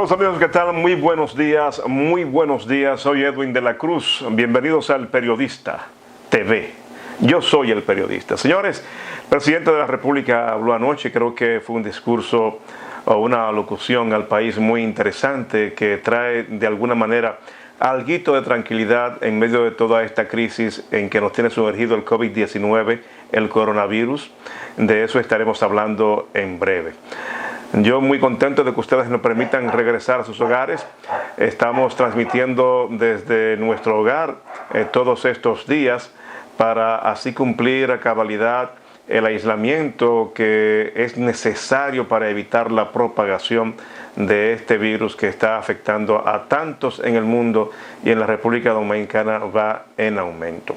Saludos amigos, ¿qué tal? Muy buenos días, muy buenos días. Soy Edwin de la Cruz. Bienvenidos al Periodista TV. Yo soy el periodista. Señores, el presidente de la República habló anoche, creo que fue un discurso o una alocución al país muy interesante que trae de alguna manera alguito de tranquilidad en medio de toda esta crisis en que nos tiene sumergido el COVID-19, el coronavirus. De eso estaremos hablando en breve. Yo muy contento de que ustedes nos permitan regresar a sus hogares. Estamos transmitiendo desde nuestro hogar todos estos días para así cumplir a cabalidad el aislamiento que es necesario para evitar la propagación de este virus que está afectando a tantos en el mundo y en la República Dominicana va en aumento.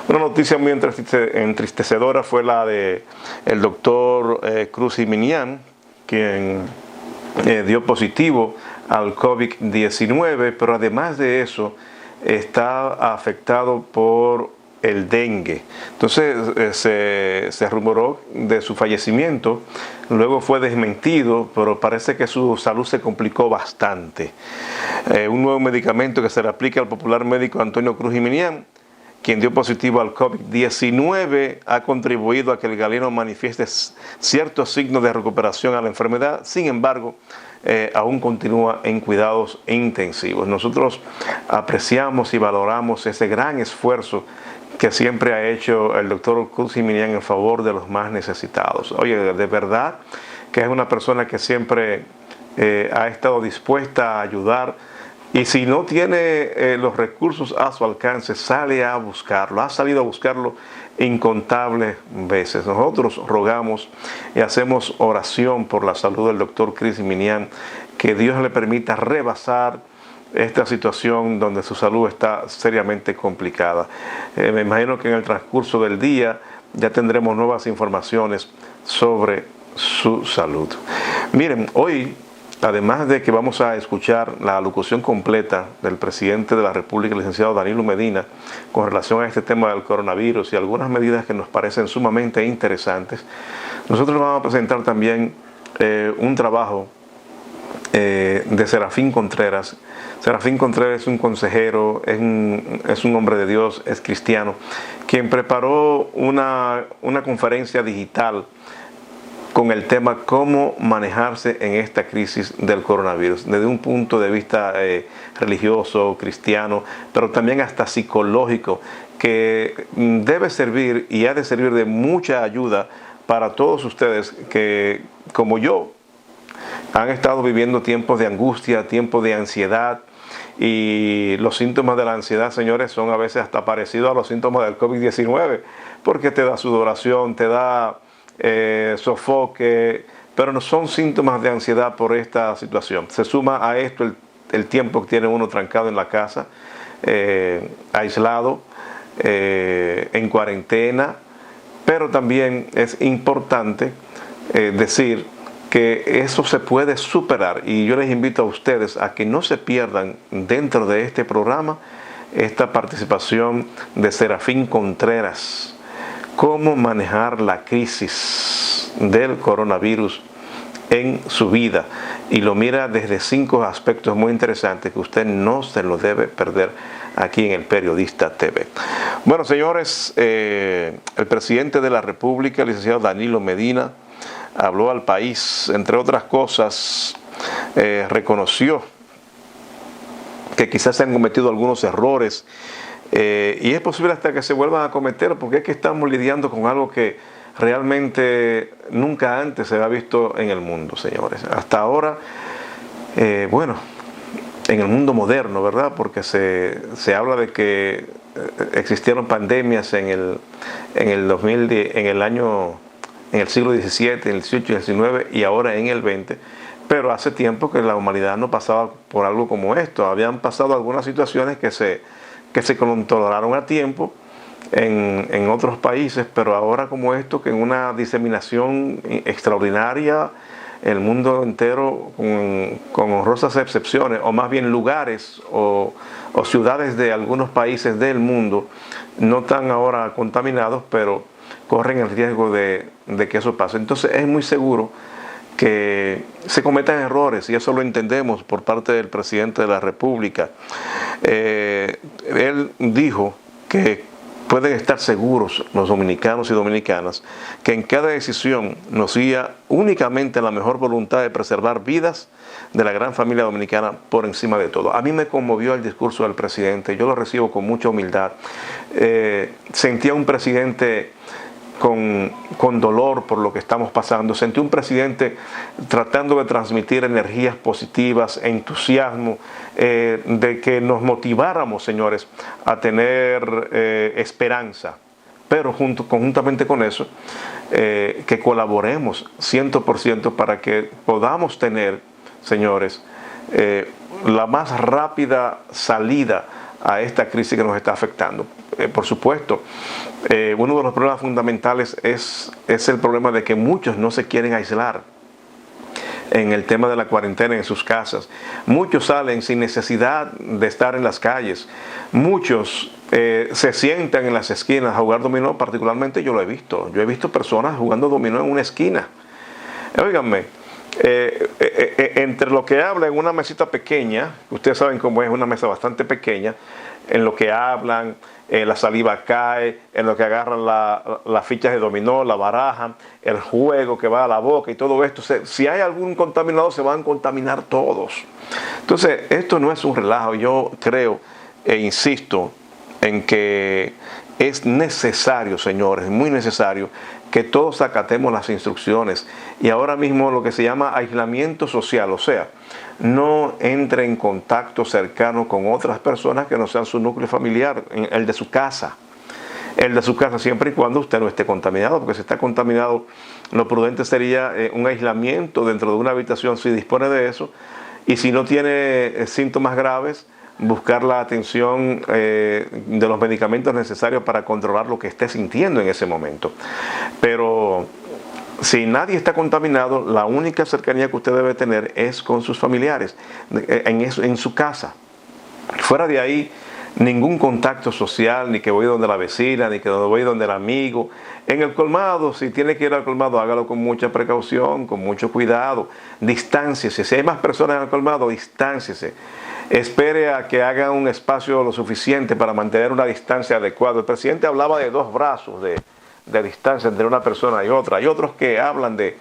Una noticia muy entristecedora fue la de el doctor Cruz Jiménez, quien dio positivo al COVID-19, pero además de eso está afectado por el dengue. Entonces se rumoró de su fallecimiento, luego fue desmentido, pero parece que su salud se complicó bastante. Un nuevo medicamento que se le aplica al popular médico Antonio Cruz Jiménez, quien dio positivo al COVID-19, ha contribuido a que el galeno manifieste ciertos signos de recuperación a la enfermedad. Sin embargo, aún continúa en cuidados intensivos. Nosotros apreciamos y valoramos ese gran esfuerzo que siempre ha hecho el doctor Cruz Jiménez en favor de los más necesitados. Oye, de verdad que es una persona que siempre ha estado dispuesta a ayudar. Y si no tiene los recursos a su alcance, sale a buscarlo. Ha salido a buscarlo incontables veces. Nosotros rogamos y hacemos oración por la salud del doctor Cruz Jiménez, que Dios le permita rebasar esta situación donde su salud está seriamente complicada. Me imagino que en el transcurso del día ya tendremos nuevas informaciones sobre su salud. Miren, hoy, además de que vamos a escuchar la alocución completa del presidente de la República, el licenciado Danilo Medina, con relación a este tema del coronavirus y algunas medidas que nos parecen sumamente interesantes, nosotros vamos a presentar también un trabajo de Serafín Contreras. Serafín Contreras es un consejero, es un hombre de Dios, es cristiano, quien preparó una conferencia digital con el tema cómo manejarse en esta crisis del coronavirus, desde un punto de vista religioso, cristiano, pero también hasta psicológico, que debe servir y ha de servir de mucha ayuda para todos ustedes que, como yo, han estado viviendo tiempos de angustia, tiempos de ansiedad, y los síntomas de la ansiedad, señores, son a veces hasta parecidos a los síntomas del COVID-19, porque te da sudoración, te da sofoque, pero no son síntomas de ansiedad por esta situación. Se suma a esto el tiempo que tiene uno trancado en la casa, aislado, en cuarentena, pero también es importante decir que eso se puede superar, y yo les invito a ustedes a que no se pierdan dentro de este programa esta participación de Serafín Contreras. Cómo manejar la crisis del coronavirus en su vida, y lo mira desde 5 aspectos muy interesantes que usted no se lo debe perder aquí en el Periodista TV. Bueno, señores, el presidente de la República, el licenciado Danilo Medina, habló al país. Entre otras cosas, reconoció que quizás se han cometido algunos errores, y es posible hasta que se vuelvan a cometer, porque es que estamos lidiando con algo que realmente nunca antes se había visto en el mundo, señores. Hasta ahora, bueno, en el mundo moderno, ¿verdad? Porque se habla de que existieron pandemias en el 2010, en el siglo XVII, en el XVIII y el XIX, y ahora en el XX. Pero hace tiempo que la humanidad no pasaba por algo como esto. Habían pasado algunas situaciones que se controlaron a tiempo en otros países, pero ahora como esto, que en una diseminación extraordinaria, el mundo entero, con honrosas excepciones, o más bien lugares o ciudades de algunos países del mundo, no están ahora contaminados, pero corren el riesgo de que eso pase. Entonces es muy seguro que se cometan errores, y eso lo entendemos por parte del presidente de la República. Él dijo que pueden estar seguros los dominicanos y dominicanas que en cada decisión nos guía únicamente la mejor voluntad de preservar vidas de la gran familia dominicana por encima de todo. A mí me conmovió el discurso del presidente, yo lo recibo con mucha humildad. Sentía un presidente con dolor por lo que estamos pasando. Sentí un presidente tratando de transmitir energías positivas, entusiasmo, de que nos motiváramos, señores, a tener esperanza. Pero conjuntamente con eso, que colaboremos 100% para que podamos tener, señores, la más rápida salida a esta crisis que nos está afectando. Por supuesto, uno de los problemas fundamentales es el problema de que muchos no se quieren aislar en el tema de la cuarentena en sus casas. Muchos salen sin necesidad de estar en las calles. Muchos se sientan en las esquinas a jugar dominó. Particularmente yo lo he visto. Yo he visto personas jugando dominó en una esquina. Óiganme, entre lo que habla en una mesita pequeña, ustedes saben cómo es una mesa bastante pequeña, en lo que hablan, la saliva cae, en lo que agarran las fichas de dominó, la baraja, el juego que va a la boca y todo esto. Si hay algún contaminado, se van a contaminar todos. Entonces, esto no es un relajo. Yo creo e insisto en que es necesario, señores, muy necesario, que todos acatemos las instrucciones. Y ahora mismo lo que se llama aislamiento social, o sea, no entre en contacto cercano con otras personas que no sean su núcleo familiar, el de su casa. El de su casa, siempre y cuando usted no esté contaminado, porque si está contaminado, lo prudente sería un aislamiento dentro de una habitación si dispone de eso, y si no tiene síntomas graves, buscar la atención de los medicamentos necesarios para controlar lo que esté sintiendo en ese momento. Pero si nadie está contaminado, la única cercanía que usted debe tener es con sus familiares, en su casa. Fuera de ahí, ningún contacto social, ni que voy donde la vecina, ni que voy donde el amigo. En el colmado, si tiene que ir al colmado, hágalo con mucha precaución, con mucho cuidado. Distánciese. Si hay más personas en el colmado, distánciese. Espere a que haga un espacio lo suficiente para mantener una distancia adecuada. El presidente hablaba de 2 brazos de distancia entre una persona y otra. Hay otros que hablan de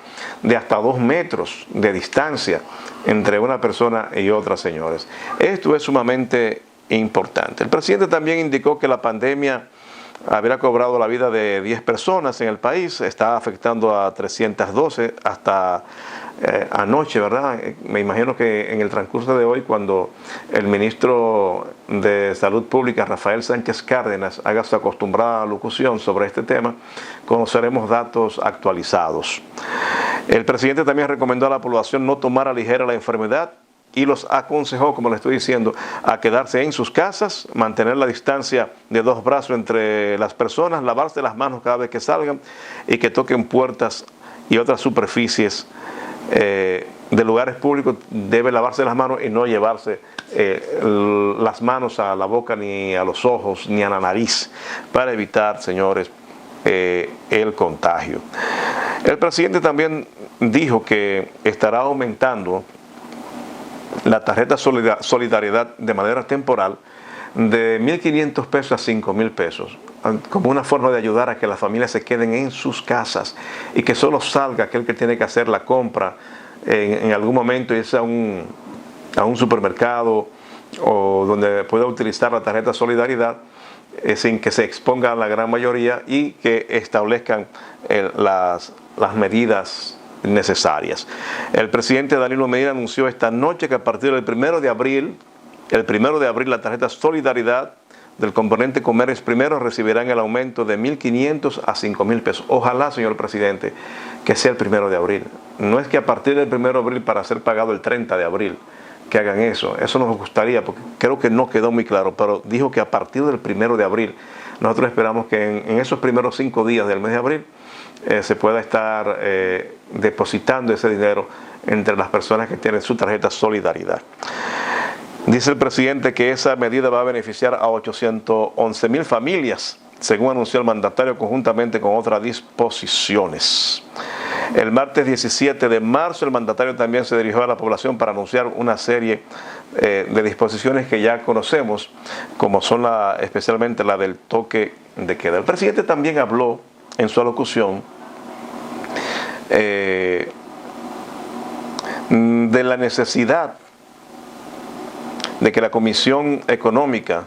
hasta 2 metros de distancia entre una persona y otra, señores. Esto es sumamente importante. El presidente también indicó que la pandemia habría cobrado la vida de 10 personas en el país, está afectando a 312 hasta anoche, ¿verdad? Me imagino que en el transcurso de hoy, cuando el ministro de Salud Pública, Rafael Sánchez Cárdenas, haga su acostumbrada locución sobre este tema, conoceremos datos actualizados. El presidente también recomendó a la población no tomar a ligera la enfermedad y los aconsejó, como le estoy diciendo, a quedarse en sus casas, mantener la distancia de 2 brazos entre las personas, lavarse las manos cada vez que salgan y que toquen puertas y otras superficies de lugares públicos. Debe lavarse las manos y no llevarse las manos a la boca, ni a los ojos, ni a la nariz, para evitar, señores, el contagio. El presidente también dijo que estará aumentando la tarjeta Solidaridad de manera temporal de 1.500 pesos a 5.000 pesos, como una forma de ayudar a que las familias se queden en sus casas y que solo salga aquel que tiene que hacer la compra en algún momento, irse a un supermercado o donde pueda utilizar la tarjeta Solidaridad sin que se exponga a la gran mayoría, y que establezcan las medidas necesarias. El presidente Danilo Medina anunció esta noche que a partir del 1 de abril, la tarjeta Solidaridad del componente Comercio Primero recibirán el aumento de 1.500 a 5.000 pesos. Ojalá, señor presidente, que sea el 1 de abril. No es que a partir del 1 de abril para ser pagado el 30 de abril que hagan eso. Eso nos gustaría, porque creo que no quedó muy claro, pero dijo que a partir del 1 de abril. Nosotros esperamos que en esos primeros 5 días del mes de abril se pueda estar depositando ese dinero entre las personas que tienen su tarjeta Solidaridad. Dice el presidente que esa medida va a beneficiar a 811.000 familias, según anunció el mandatario, conjuntamente con otras disposiciones. El martes 17 de marzo el mandatario también se dirigió a la población para anunciar una serie de disposiciones que ya conocemos, como son especialmente la del toque de queda. El presidente también habló en su alocución de la necesidad de que la Comisión Económica,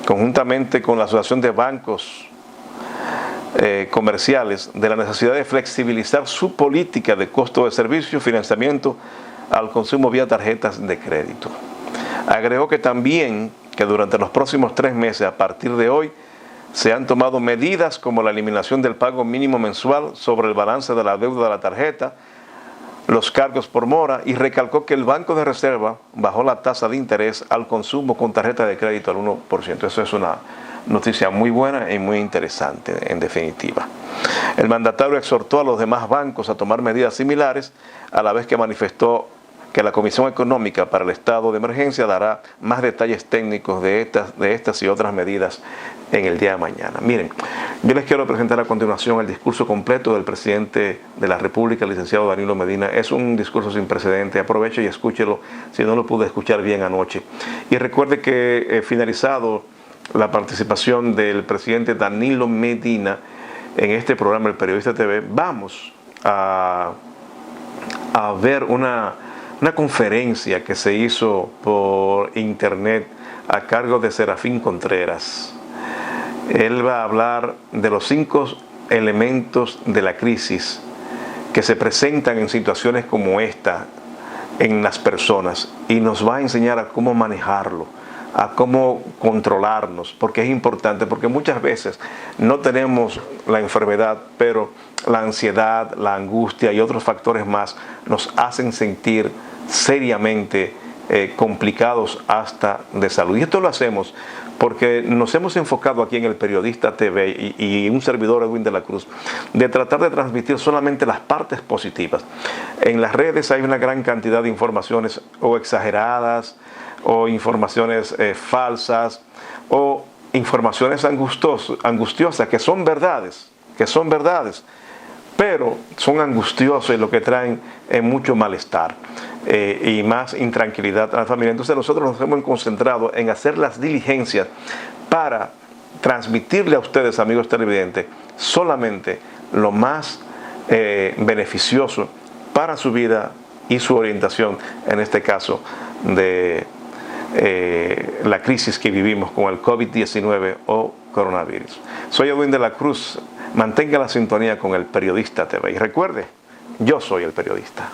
conjuntamente con la Asociación de Bancos Comerciales, de la necesidad de flexibilizar su política de costo de servicio y financiamiento al consumo vía tarjetas de crédito. Agregó que también que durante los próximos 3 meses, a partir de hoy, se han tomado medidas como la eliminación del pago mínimo mensual sobre el balance de la deuda de la tarjeta, los cargos por mora, y recalcó que el Banco de Reserva bajó la tasa de interés al consumo con tarjeta de crédito al 1%. Eso es una noticia muy buena y muy interesante, en definitiva. El mandatario exhortó a los demás bancos a tomar medidas similares, a la vez que manifestó que la Comisión Económica para el Estado de Emergencia dará más detalles técnicos de estas y otras medidas en el día de mañana. Miren, yo les quiero presentar a continuación el discurso completo del presidente de la República, el licenciado Danilo Medina. Es un discurso sin precedente. Aproveche y escúchelo si no lo pude escuchar bien anoche. Y recuerde que finalizado la participación del presidente Danilo Medina en este programa El Periodista TV, vamos a ver una conferencia que se hizo por internet a cargo de Serafín Contreras. Él va a hablar de los 5 elementos de la crisis que se presentan en situaciones como esta en las personas, y nos va a enseñar a cómo manejarlo, a cómo controlarnos, porque es importante, porque muchas veces no tenemos la enfermedad, pero la ansiedad, la angustia y otros factores más nos hacen sentir seriamente complicados hasta de salud. Y esto lo hacemos porque nos hemos enfocado aquí en El Periodista TV y un servidor, Edwin de la Cruz, de tratar de transmitir solamente las partes positivas. En las redes hay una gran cantidad de informaciones o exageradas, o informaciones falsas, o informaciones angustiosas, que son verdades, pero son angustiosas y lo que traen es mucho malestar y más intranquilidad a la familia. Entonces nosotros nos hemos concentrado en hacer las diligencias para transmitirle a ustedes, amigos televidentes, solamente lo más beneficioso para su vida y su orientación, en este caso de la crisis que vivimos con el COVID-19 o coronavirus. Soy Edwin de la Cruz. Mantenga la sintonía con El Periodista TV. Y recuerde, yo soy el periodista.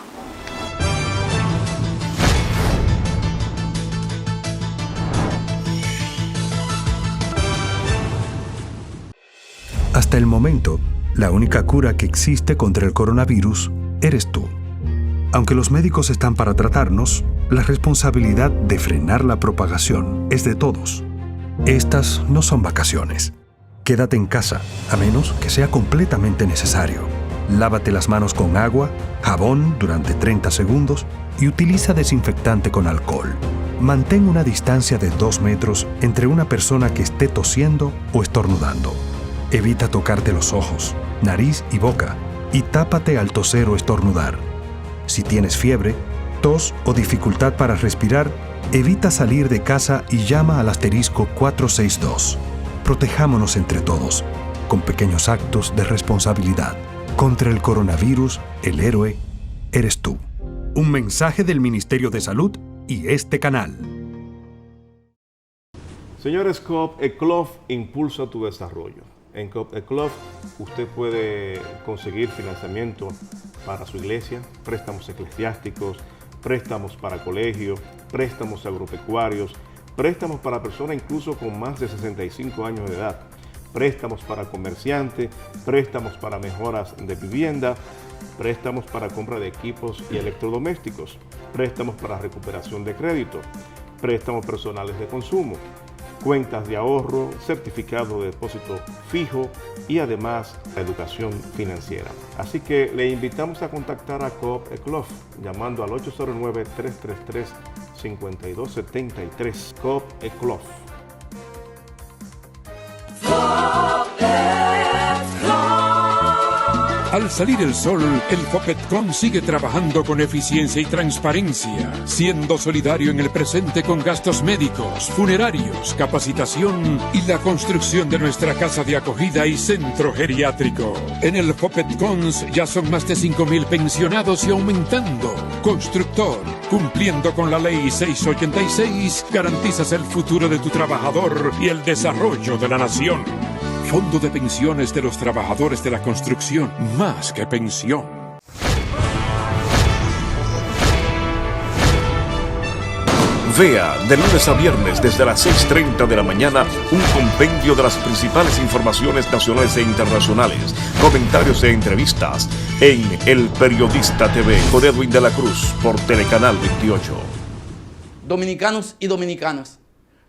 Hasta el momento, la única cura que existe contra el coronavirus eres tú. Aunque los médicos están para tratarnos, la responsabilidad de frenar la propagación es de todos. Estas no son vacaciones. Quédate en casa, a menos que sea completamente necesario. Lávate las manos con agua, jabón durante 30 segundos y utiliza desinfectante con alcohol. Mantén una distancia de 2 metros entre una persona que esté tosiendo o estornudando. Evita tocarte los ojos, nariz y boca y tápate al toser o estornudar. Si tienes fiebre, tos o dificultad para respirar, evita salir de casa y llama al asterisco 462. Protejámonos entre todos, con pequeños actos de responsabilidad. Contra el coronavirus, el héroe eres tú. Un mensaje del Ministerio de Salud y este canal. Señores, Coop Eclof impulsa tu desarrollo. En Coop Eclof usted puede conseguir financiamiento para su iglesia, préstamos eclesiásticos, préstamos para colegios, préstamos agropecuarios, préstamos para personas incluso con más de 65 años de edad, préstamos para comerciantes, préstamos para mejoras de vivienda, préstamos para compra de equipos y electrodomésticos, préstamos para recuperación de crédito, préstamos personales de consumo, cuentas de ahorro, certificado de depósito fijo y además la educación financiera. Así que le invitamos a contactar a Coop Eclof llamando al 809-333-5273. Coop Eclof. Al salir el sol, el Fopetcon sigue trabajando con eficiencia y transparencia, siendo solidario en el presente con gastos médicos, funerarios, capacitación y la construcción de nuestra casa de acogida y centro geriátrico. En el Fopetcon ya son más de 5.000 pensionados y aumentando. Constructor, cumpliendo con la ley 686, garantizas el futuro de tu trabajador y el desarrollo de la nación. Fondo de Pensiones de los Trabajadores de la Construcción, más que pensión. Vea de lunes a viernes desde las 6:30 de la mañana un compendio de las principales informaciones nacionales e internacionales, comentarios e entrevistas en El Periodista TV con Edwin de la Cruz por Telecanal 28. Dominicanos y dominicanas,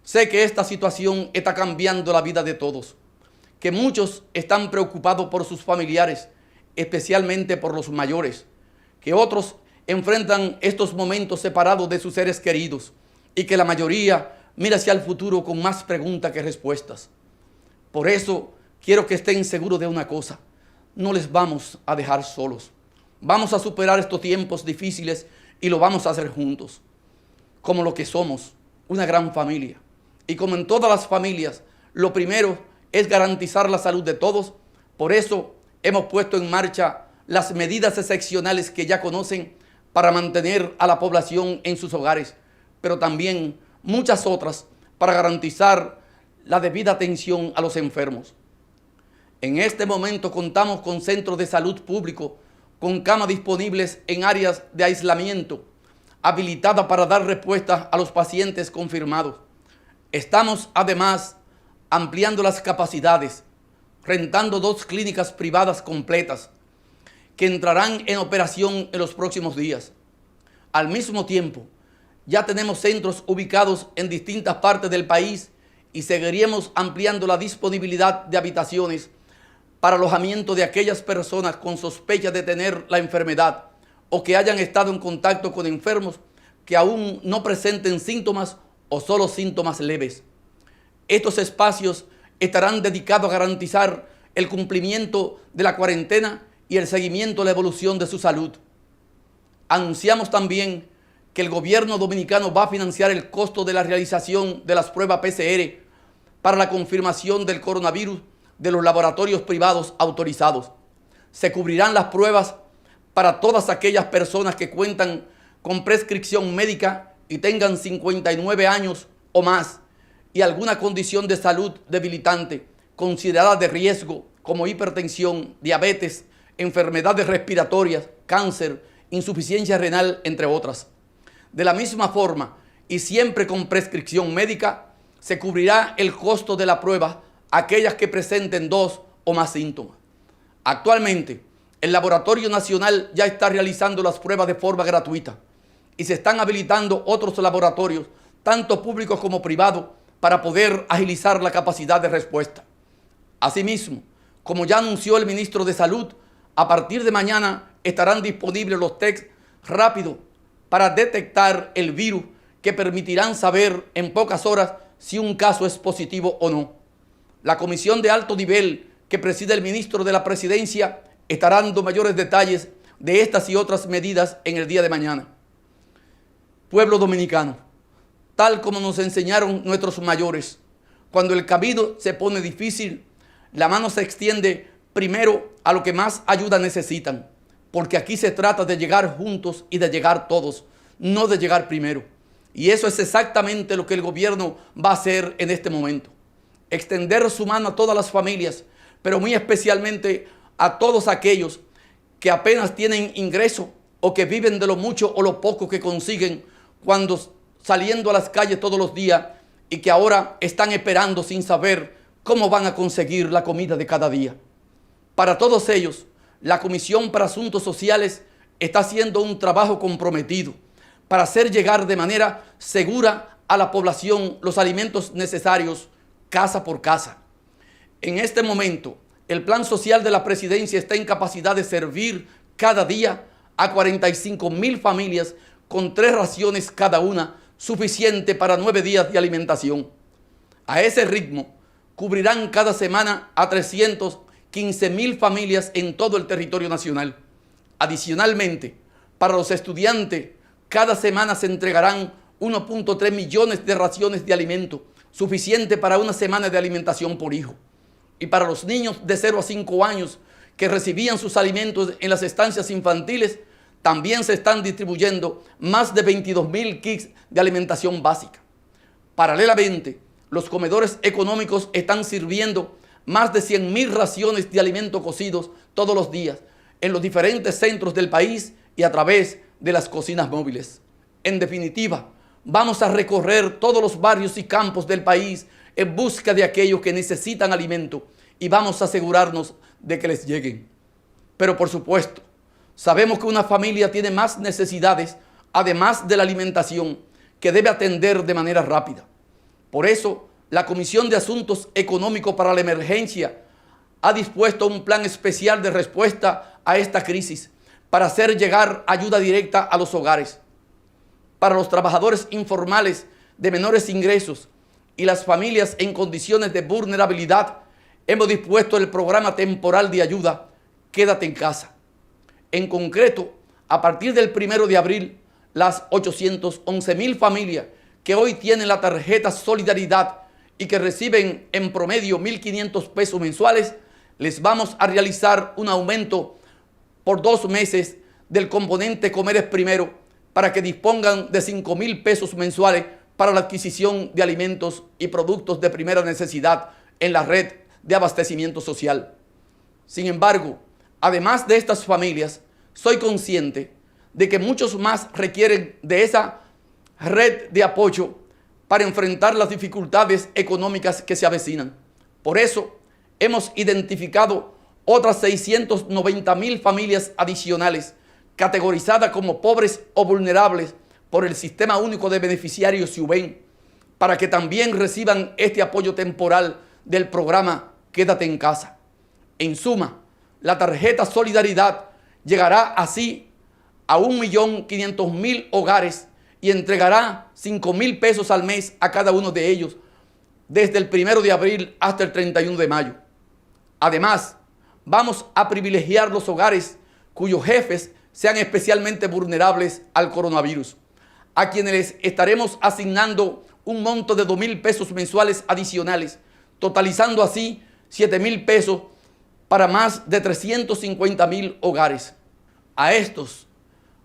sé que esta situación está cambiando la vida de todos, que muchos están preocupados por sus familiares, especialmente por los mayores, que otros enfrentan estos momentos separados de sus seres queridos y que la mayoría mira hacia el futuro con más preguntas que respuestas. Por eso quiero que estén seguros de una cosa: no les vamos a dejar solos. Vamos a superar estos tiempos difíciles y lo vamos a hacer juntos, como lo que somos, una gran familia. Y como en todas las familias, lo primero es garantizar la salud de todos. Por eso hemos puesto en marcha las medidas excepcionales que ya conocen para mantener a la población en sus hogares, pero también muchas otras para garantizar la debida atención a los enfermos. En este momento contamos con centros de salud públicos con camas disponibles en áreas de aislamiento, habilitadas para dar respuesta a los pacientes confirmados. Estamos además ampliando las capacidades, rentando 2 clínicas privadas completas que entrarán en operación en los próximos días. Al mismo tiempo, ya tenemos centros ubicados en distintas partes del país y seguiremos ampliando la disponibilidad de habitaciones para alojamiento de aquellas personas con sospecha de tener la enfermedad o que hayan estado en contacto con enfermos que aún no presenten síntomas o solo síntomas leves. Estos espacios estarán dedicados a garantizar el cumplimiento de la cuarentena y el seguimiento de la evolución de su salud. Anunciamos también que el gobierno dominicano va a financiar el costo de la realización de las pruebas PCR para la confirmación del coronavirus de los laboratorios privados autorizados. Se cubrirán las pruebas para todas aquellas personas que cuentan con prescripción médica y tengan 59 años o más y alguna condición de salud debilitante considerada de riesgo como hipertensión, diabetes, enfermedades respiratorias, cáncer, insuficiencia renal, entre otras. De la misma forma y siempre con prescripción médica, se cubrirá el costo de la prueba a aquellas que presenten 2 o más síntomas. Actualmente, el Laboratorio Nacional ya está realizando las pruebas de forma gratuita y se están habilitando otros laboratorios, tanto públicos como privados, para poder agilizar la capacidad de respuesta. Asimismo, como ya anunció el ministro de Salud, a partir de mañana estarán disponibles los tests rápidos para detectar el virus que permitirán saber en pocas horas si un caso es positivo o no. La comisión de alto nivel que preside el ministro de la Presidencia estará dando mayores detalles de estas y otras medidas en el día de mañana. Pueblo dominicano, tal como nos enseñaron nuestros mayores, cuando el camino se pone difícil, la mano se extiende primero a los que más ayuda necesitan, porque aquí se trata de llegar juntos y de llegar todos, no de llegar primero. Y eso es exactamente lo que el gobierno va a hacer en este momento. Extender su mano a todas las familias, pero muy especialmente a todos aquellos que apenas tienen ingreso o que viven de lo mucho o lo poco que consiguen cuando saliendo a las calles todos los días y que ahora están esperando sin saber cómo van a conseguir la comida de cada día. Para todos ellos, la Comisión para Asuntos Sociales está haciendo un trabajo comprometido para hacer llegar de manera segura a la población los alimentos necesarios casa por casa. En este momento, el Plan Social de la Presidencia está en capacidad de servir cada día a 45,000 familias con 3 raciones cada una, suficiente para 9 días de alimentación. A ese ritmo, cubrirán cada semana a 300 15.000 familias en todo el territorio nacional. Adicionalmente, para los estudiantes, cada semana se entregarán 1.3 millones de raciones de alimento, suficiente para una semana de alimentación por hijo. Y para los niños de 0 a 5 años que recibían sus alimentos en las estancias infantiles, también se están distribuyendo más de 22.000 kits de alimentación básica. Paralelamente, los comedores económicos están sirviendo más de 100.000 raciones de alimentos cocidos todos los días en los diferentes centros del país y a través de las cocinas móviles. En definitiva, vamos a recorrer todos los barrios y campos del país en busca de aquellos que necesitan alimento y vamos a asegurarnos de que les lleguen. Pero por supuesto, sabemos que una familia tiene más necesidades, además de la alimentación, que debe atender de manera rápida. Por eso, la Comisión de Asuntos Económicos para la Emergencia ha dispuesto un plan especial de respuesta a esta crisis para hacer llegar ayuda directa a los hogares. Para los trabajadores informales de menores ingresos y las familias en condiciones de vulnerabilidad, hemos dispuesto el programa temporal de ayuda Quédate en Casa. En concreto, a partir del 1 de abril, las 811.000 familias que hoy tienen la tarjeta Solidaridad y que reciben en promedio 1.500 pesos mensuales, les vamos a realizar un aumento por 2 meses del componente Comer Primero para que dispongan de 5.000 pesos mensuales para la adquisición de alimentos y productos de primera necesidad en la red de abastecimiento social. Sin embargo, además de estas familias, soy consciente de que muchos más requieren de esa red de apoyo para enfrentar las dificultades económicas que se avecinan. Por eso, hemos identificado otras 690.000 familias adicionales, categorizadas como pobres o vulnerables por el Sistema Único de Beneficiarios SIUBEN, para que también reciban este apoyo temporal del programa Quédate en Casa. En suma, la tarjeta Solidaridad llegará así a 1.500.000 hogares y entregará 5.000 pesos al mes a cada uno de ellos, desde el 1 de abril hasta el 31 de mayo. Además, vamos a privilegiar los hogares cuyos jefes sean especialmente vulnerables al coronavirus, a quienes les estaremos asignando un monto de 2.000 pesos mensuales adicionales, totalizando así 7.000 pesos para más de 350.000 hogares. A estos,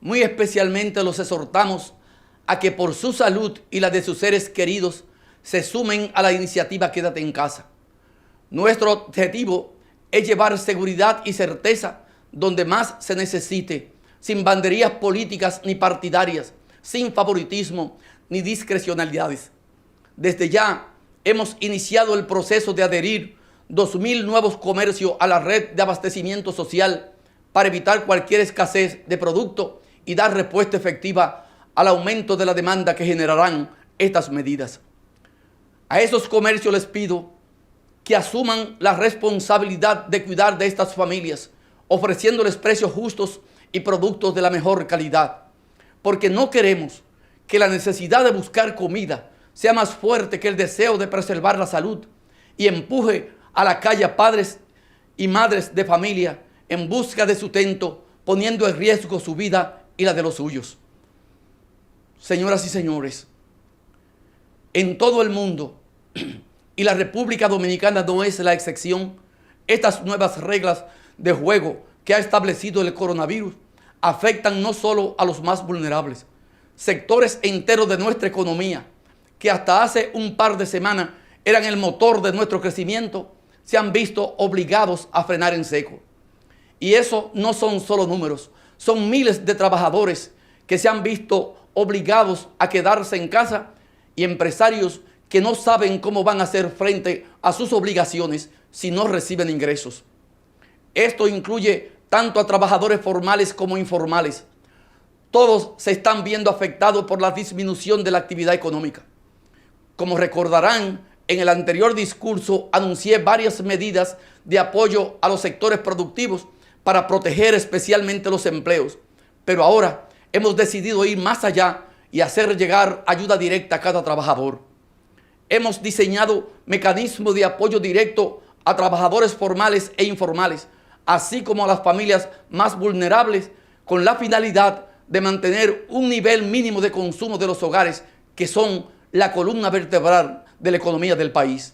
muy especialmente los exhortamos a que por su salud y la de sus seres queridos se sumen a la iniciativa Quédate en Casa. Nuestro objetivo es llevar seguridad y certeza donde más se necesite, sin banderías políticas ni partidarias, sin favoritismo ni discrecionalidades. Desde ya hemos iniciado el proceso de adherir 2.000 nuevos comercios a la red de abastecimiento social para evitar cualquier escasez de producto y dar respuesta efectiva al aumento de la demanda que generarán estas medidas. A esos comercios les pido que asuman la responsabilidad de cuidar de estas familias, ofreciéndoles precios justos y productos de la mejor calidad, porque no queremos que la necesidad de buscar comida sea más fuerte que el deseo de preservar la salud y empuje a la calle a padres y madres de familia en busca de sustento, poniendo en riesgo su vida y la de los suyos. Señoras y señores, en todo el mundo, y la República Dominicana no es la excepción, estas nuevas reglas de juego que ha establecido el coronavirus afectan no solo a los más vulnerables, sectores enteros de nuestra economía, que hasta hace un par de semanas eran el motor de nuestro crecimiento, se han visto obligados a frenar en seco. Y eso no son solo números, son miles de trabajadores que se han visto obligados a quedarse en casa y empresarios que no saben cómo van a hacer frente a sus obligaciones si no reciben ingresos. Esto incluye tanto a trabajadores formales como informales. Todos se están viendo afectados por la disminución de la actividad económica. Como recordarán, en el anterior discurso anuncié varias medidas de apoyo a los sectores productivos para proteger especialmente los empleos. Pero ahora hemos decidido ir más allá y hacer llegar ayuda directa a cada trabajador. Hemos diseñado mecanismos de apoyo directo a trabajadores formales e informales, así como a las familias más vulnerables, con la finalidad de mantener un nivel mínimo de consumo de los hogares, que son la columna vertebral de la economía del país.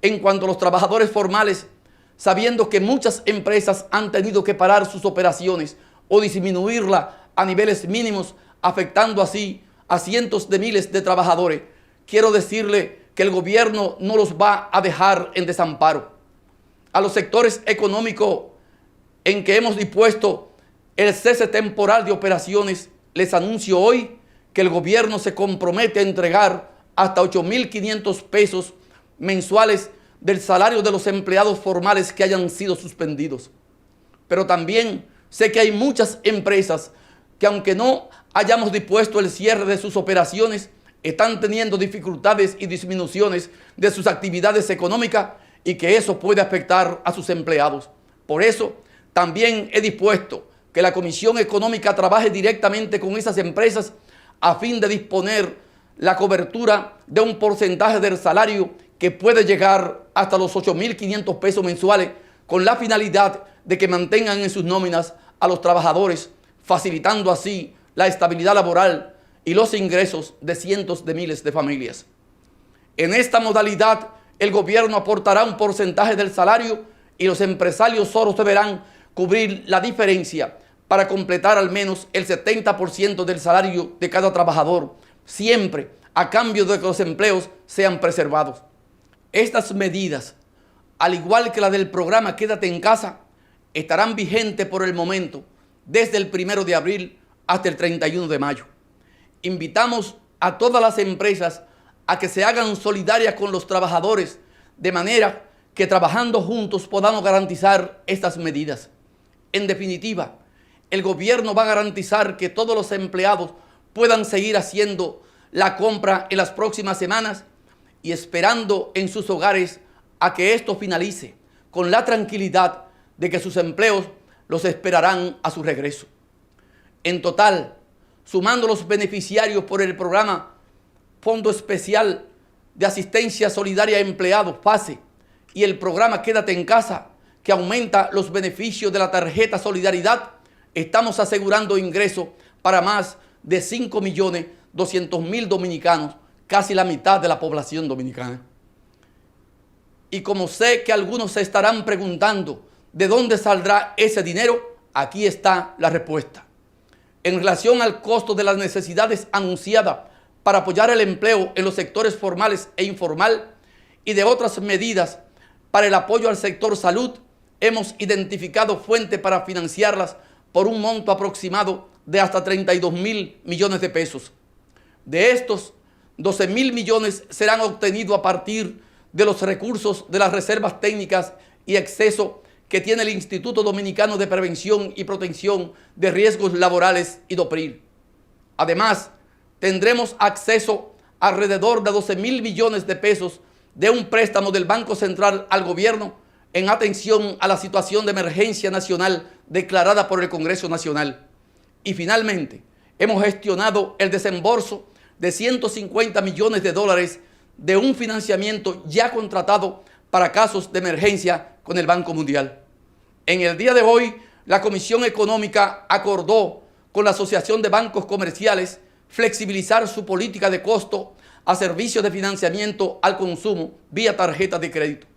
En cuanto a los trabajadores formales, sabiendo que muchas empresas han tenido que parar sus operaciones o disminuirla a niveles mínimos, afectando así a cientos de miles de trabajadores, quiero decirle que el gobierno no los va a dejar en desamparo. A los sectores económicos en que hemos dispuesto el cese temporal de operaciones, les anuncio hoy que el gobierno se compromete a entregar hasta 8.500 pesos mensuales del salario de los empleados formales que hayan sido suspendidos. Pero también sé que hay muchas empresas que, aunque no hayamos dispuesto el cierre de sus operaciones, están teniendo dificultades y disminuciones de sus actividades económicas y que eso puede afectar a sus empleados. Por eso, también he dispuesto que la Comisión Económica trabaje directamente con esas empresas a fin de disponer la cobertura de un porcentaje del salario que puede llegar hasta los 8.500 pesos mensuales, con la finalidad de que mantengan en sus nóminas a los trabajadores, facilitando así la estabilidad laboral y los ingresos de cientos de miles de familias. En esta modalidad, el gobierno aportará un porcentaje del salario y los empresarios solo deberán cubrir la diferencia para completar al menos el 70% del salario de cada trabajador, siempre a cambio de que los empleos sean preservados. Estas medidas, al igual que la del programa Quédate en Casa, estarán vigentes por el momento desde el 1 de abril hasta el 31 de mayo. Invitamos a todas las empresas a que se hagan solidarias con los trabajadores, de manera que trabajando juntos podamos garantizar estas medidas. En definitiva, el gobierno va a garantizar que todos los empleados puedan seguir haciendo la compra en las próximas semanas y esperando en sus hogares a que esto finalice, con la tranquilidad de que sus empleos los esperarán a su regreso. En total, sumando los beneficiarios por el programa Fondo Especial de Asistencia Solidaria a Empleados, FASE, y el programa Quédate en Casa, que aumenta los beneficios de la tarjeta Solidaridad, estamos asegurando ingresos para más de 5.200.000 dominicanos, casi la mitad de la población dominicana. Y como sé que algunos se estarán preguntando de dónde saldrá ese dinero, aquí está la respuesta. En relación al costo de las necesidades anunciadas para apoyar el empleo en los sectores formales e informal y de otras medidas para el apoyo al sector salud, hemos identificado fuentes para financiarlas por un monto aproximado de hasta 32.000 millones de pesos. De estos, 12.000 millones serán obtenidos a partir de los recursos de las reservas técnicas y exceso que tiene el Instituto Dominicano de Prevención y Protección de Riesgos Laborales, IDOPRIL. Además, tendremos acceso a alrededor de 12.000 millones de pesos de un préstamo del Banco Central al gobierno en atención a la situación de emergencia nacional declarada por el Congreso Nacional. Y finalmente, hemos gestionado el desembolso de 150 millones de dólares de un financiamiento ya contratado para casos de emergencia con el Banco Mundial. En el día de hoy, la Comisión Económica acordó con la Asociación de Bancos Comerciales flexibilizar su política de costo a servicios de financiamiento al consumo vía tarjeta de crédito.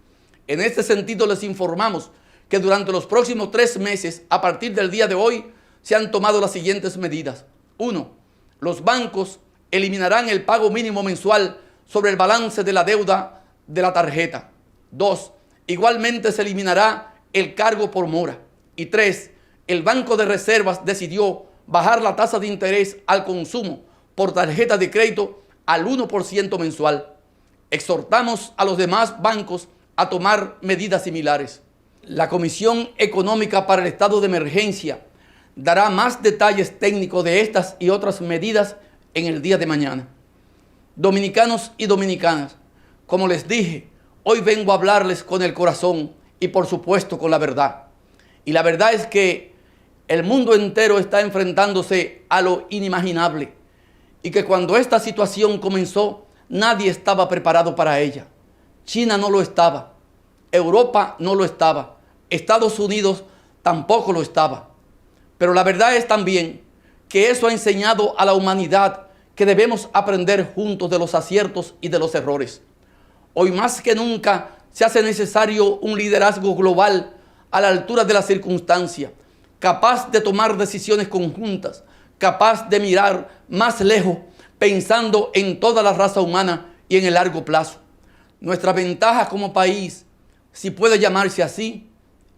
En este sentido, les informamos que durante los próximos 3 meses, a partir del día de hoy, se han tomado las siguientes medidas. 1. Los bancos eliminarán el pago mínimo mensual sobre el balance de la deuda de la tarjeta. 2. Igualmente se eliminará el cargo por mora. Y 3. El Banco de Reservas decidió bajar la tasa de interés al consumo por tarjeta de crédito al 1% mensual. Exhortamos a los demás bancos a tomar medidas similares. La Comisión Económica para el Estado de Emergencia dará más detalles técnicos de estas y otras medidas en el día de mañana. Dominicanos y dominicanas, como les dije, hoy vengo a hablarles con el corazón y por supuesto con la verdad. Y la verdad es que el mundo entero está enfrentándose a lo inimaginable y que cuando esta situación comenzó, nadie estaba preparado para ella. China no lo estaba, Europa no lo estaba. Estados Unidos tampoco lo estaba. Pero la verdad es también que eso ha enseñado a la humanidad que debemos aprender juntos de los aciertos y de los errores. Hoy más que nunca se hace necesario un liderazgo global a la altura de la circunstancia, capaz de tomar decisiones conjuntas, capaz de mirar más lejos, pensando en toda la raza humana y en el largo plazo. Nuestra ventaja como país, si puede llamarse así,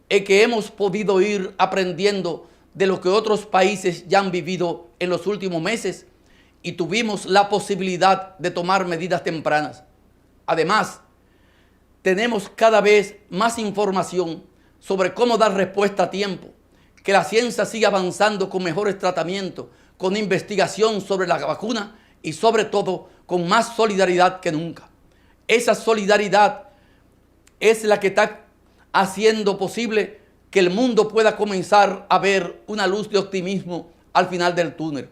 es que hemos podido ir aprendiendo de lo que otros países ya han vivido en los últimos meses y tuvimos la posibilidad de tomar medidas tempranas. Además, tenemos cada vez más información sobre cómo dar respuesta a tiempo, que la ciencia sigue avanzando con mejores tratamientos, con investigación sobre la vacuna y sobre todo con más solidaridad que nunca. Esa solidaridad es la que está haciendo posible que el mundo pueda comenzar a ver una luz de optimismo al final del túnel.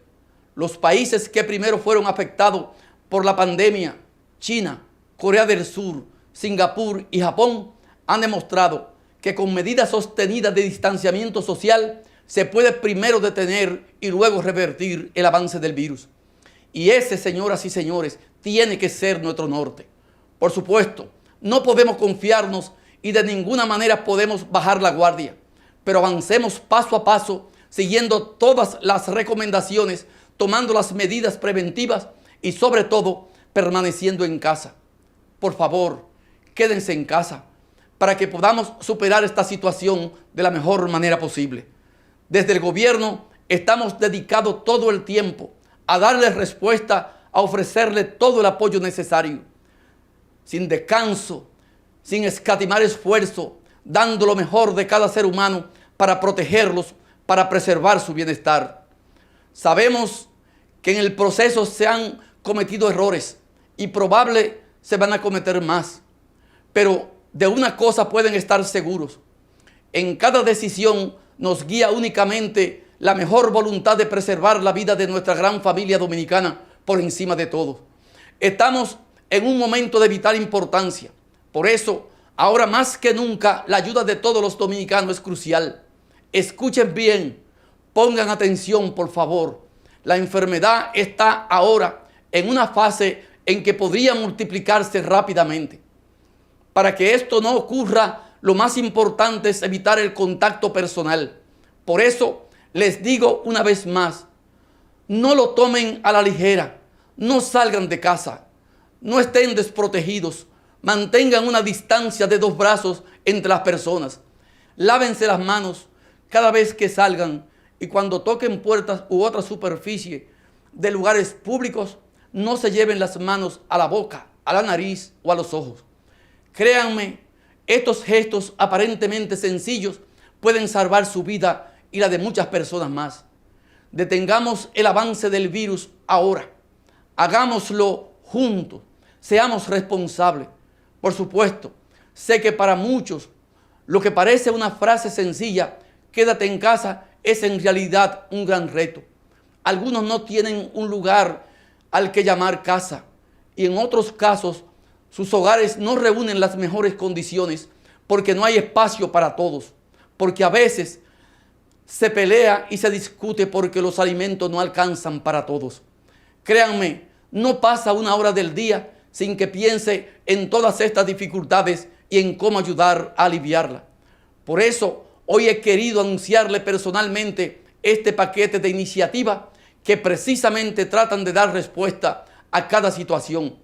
Los países que primero fueron afectados por la pandemia, China, Corea del Sur, Singapur y Japón, han demostrado que con medidas sostenidas de distanciamiento social se puede primero detener y luego revertir el avance del virus. Y ese, señoras y señores, tiene que ser nuestro norte. Por supuesto, no podemos confiarnos y de ninguna manera podemos bajar la guardia, pero avancemos paso a paso, siguiendo todas las recomendaciones, tomando las medidas preventivas y sobre todo permaneciendo en casa. Por favor, quédense en casa para que podamos superar esta situación de la mejor manera posible. Desde el gobierno estamos dedicados todo el tiempo a darle respuesta, a ofrecerle todo el apoyo necesario, sin descanso, sin escatimar esfuerzo, dando lo mejor de cada ser humano para protegerlos, para preservar su bienestar. Sabemos que en el proceso se han cometido errores y probable se van a cometer más, pero de una cosa pueden estar seguros: en cada decisión nos guía únicamente la mejor voluntad de preservar la vida de nuestra gran familia dominicana por encima de todo. Estamos en un momento de vital importancia. Por eso, ahora más que nunca, la ayuda de todos los dominicanos es crucial. Escuchen bien, pongan atención, por favor. La enfermedad está ahora en una fase en que podría multiplicarse rápidamente. Para que esto no ocurra, lo más importante es evitar el contacto personal. Por eso, les digo una vez más, no lo tomen a la ligera, no salgan de casa, no estén desprotegidos, mantengan una distancia de 2 brazos entre las personas, lávense las manos cada vez que salgan y cuando toquen puertas u otra superficie de lugares públicos, no se lleven las manos a la boca, a la nariz o a los ojos. Créanme, estos gestos aparentemente sencillos pueden salvar su vida y la de muchas personas más. Detengamos el avance del virus ahora. Hagámoslo juntos. Seamos responsables. Por supuesto, sé que para muchos lo que parece una frase sencilla, quédate en casa, es en realidad un gran reto. Algunos no tienen un lugar al que llamar casa y en otros casos sus hogares no reúnen las mejores condiciones porque no hay espacio para todos, porque a veces se pelea y se discute porque los alimentos no alcanzan para todos. Créanme, no pasa una hora del día sin que piense en todas estas dificultades y en cómo ayudar a aliviarla. Por eso, hoy he querido anunciarle personalmente este paquete de iniciativas que precisamente tratan de dar respuesta a cada situación.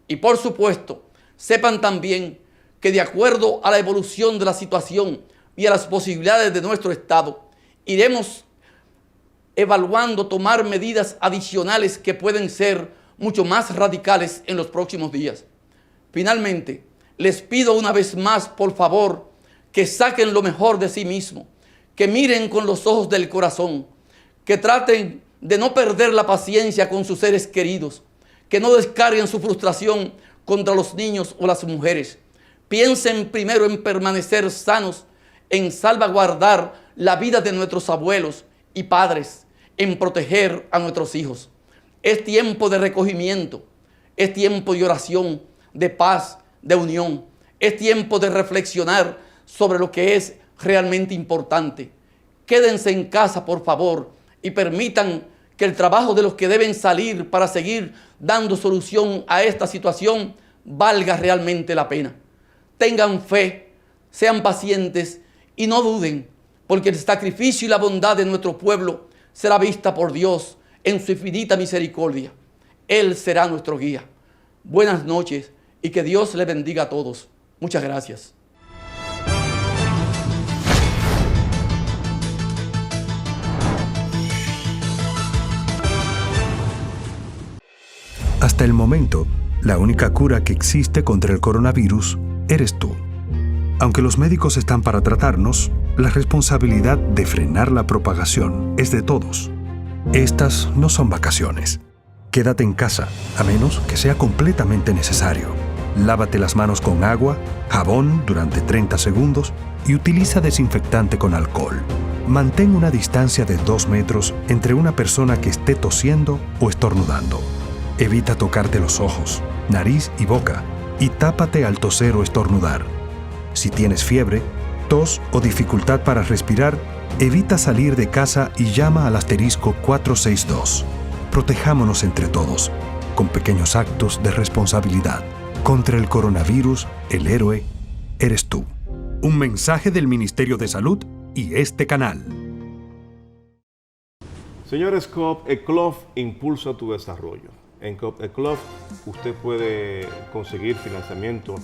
Y por supuesto, sepan también que de acuerdo a la evolución de la situación y a las posibilidades de nuestro Estado, iremos evaluando tomar medidas adicionales que pueden ser mucho más radicales en los próximos días. Finalmente, les pido una vez más, por favor, que saquen lo mejor de sí mismos, que miren con los ojos del corazón, que traten de no perder la paciencia con sus seres queridos, que no descarguen su frustración contra los niños o las mujeres. Piensen primero en permanecer sanos, en salvaguardar la vida de nuestros abuelos y padres, en proteger a nuestros hijos. Es tiempo de recogimiento, es tiempo de oración, de paz, de unión. Es tiempo de reflexionar sobre lo que es realmente importante. Quédense en casa, por favor, y permitan que el trabajo de los que deben salir para seguir dando solución a esta situación valga realmente la pena. Tengan fe, sean pacientes y no duden, porque el sacrificio y la bondad de nuestro pueblo será vista por Dios en su infinita misericordia. Él será nuestro guía. Buenas noches y que Dios le bendiga a todos. Muchas gracias. Hasta el momento, la única cura que existe contra el coronavirus eres tú. Aunque los médicos están para tratarnos, la responsabilidad de frenar la propagación es de todos. Estas no son vacaciones. Quédate en casa, a menos que sea completamente necesario. Lávate las manos con agua, jabón durante 30 segundos y utiliza desinfectante con alcohol. Mantén una distancia de 2 metros entre una persona que esté tosiendo o estornudando. Evita tocarte los ojos, nariz y boca y tápate al toser o estornudar. Si tienes fiebre, tos o dificultad para respirar, evita salir de casa y llama al asterisco 462. Protejámonos entre todos, con pequeños actos de responsabilidad. Contra el coronavirus, el héroe eres tú. Un mensaje del Ministerio de Salud y este canal. Señores, Coop Eclof impulsa tu desarrollo. En Coop Eclof usted puede conseguir financiamiento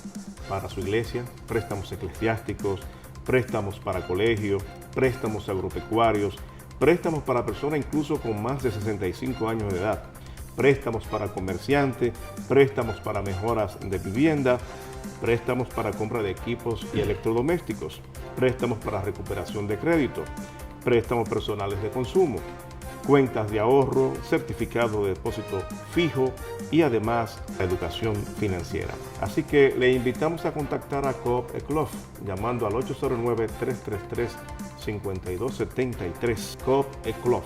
para su iglesia, préstamos eclesiásticos, préstamos para colegios, préstamos agropecuarios, préstamos para personas incluso con más de 65 años de edad, préstamos para comerciantes, préstamos para mejoras de vivienda, préstamos para compra de equipos y electrodomésticos, préstamos para recuperación de crédito, préstamos personales de consumo, cuentas de ahorro, certificado de depósito fijo y además la educación financiera. Así que le invitamos a contactar a Coop Eclof llamando al 809-333-5273. Coop Eclof.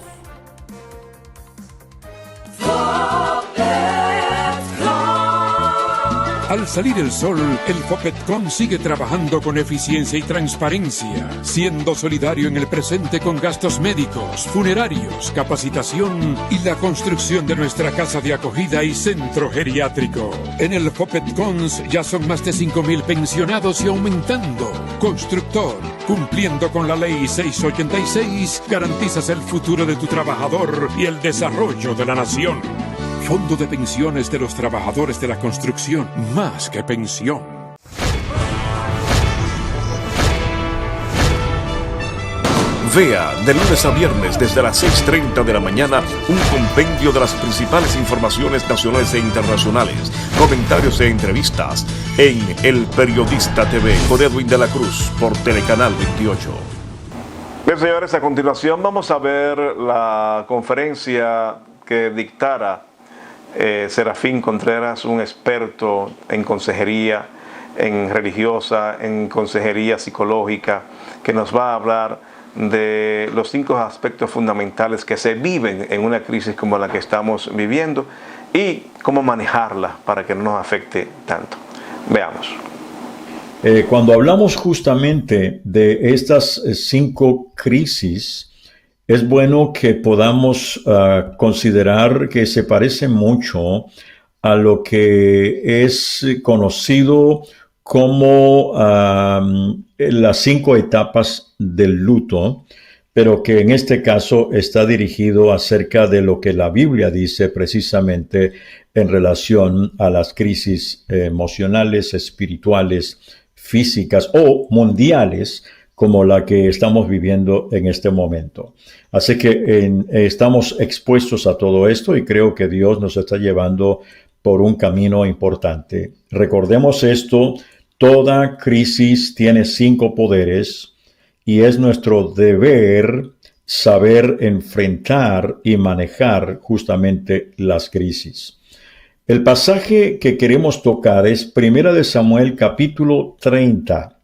Al salir el sol, el Fopetcom sigue trabajando con eficiencia y transparencia, siendo solidario en el presente con gastos médicos, funerarios, capacitación y la construcción de nuestra casa de acogida y centro geriátrico. En el Fopetcons ya son más de 5,000 pensionados y aumentando. Constructor, cumpliendo con la ley 686, garantizas el futuro de tu trabajador y el desarrollo de la nación. Fondo de Pensiones de los Trabajadores de la Construcción, más que pensión. Vea de lunes a viernes desde las 6:30 de la mañana un compendio de las principales informaciones nacionales e internacionales, comentarios e entrevistas en El Periodista TV con Edwin de la Cruz por Telecanal 28. Bien, señores, a continuación vamos a ver la conferencia que dictara Serafín Contreras, un experto en consejería, en religiosa, en consejería psicológica, que nos va a hablar de los 5 aspectos fundamentales que se viven en una crisis como la que estamos viviendo y cómo manejarla para que no nos afecte tanto. Veamos. Cuando hablamos justamente de estas 5 crisis, es bueno que podamos considerar que se parece mucho a lo que es conocido como las 5 etapas del luto, pero que en este caso está dirigido acerca de lo que la Biblia dice precisamente en relación a las crisis emocionales, espirituales, físicas o mundiales, como la que estamos viviendo en este momento. Así que estamos expuestos a todo esto y creo que Dios nos está llevando por un camino importante. Recordemos esto, toda crisis tiene 5 poderes y es nuestro deber saber enfrentar y manejar justamente las crisis. El pasaje que queremos tocar es 1 Samuel capítulo 30.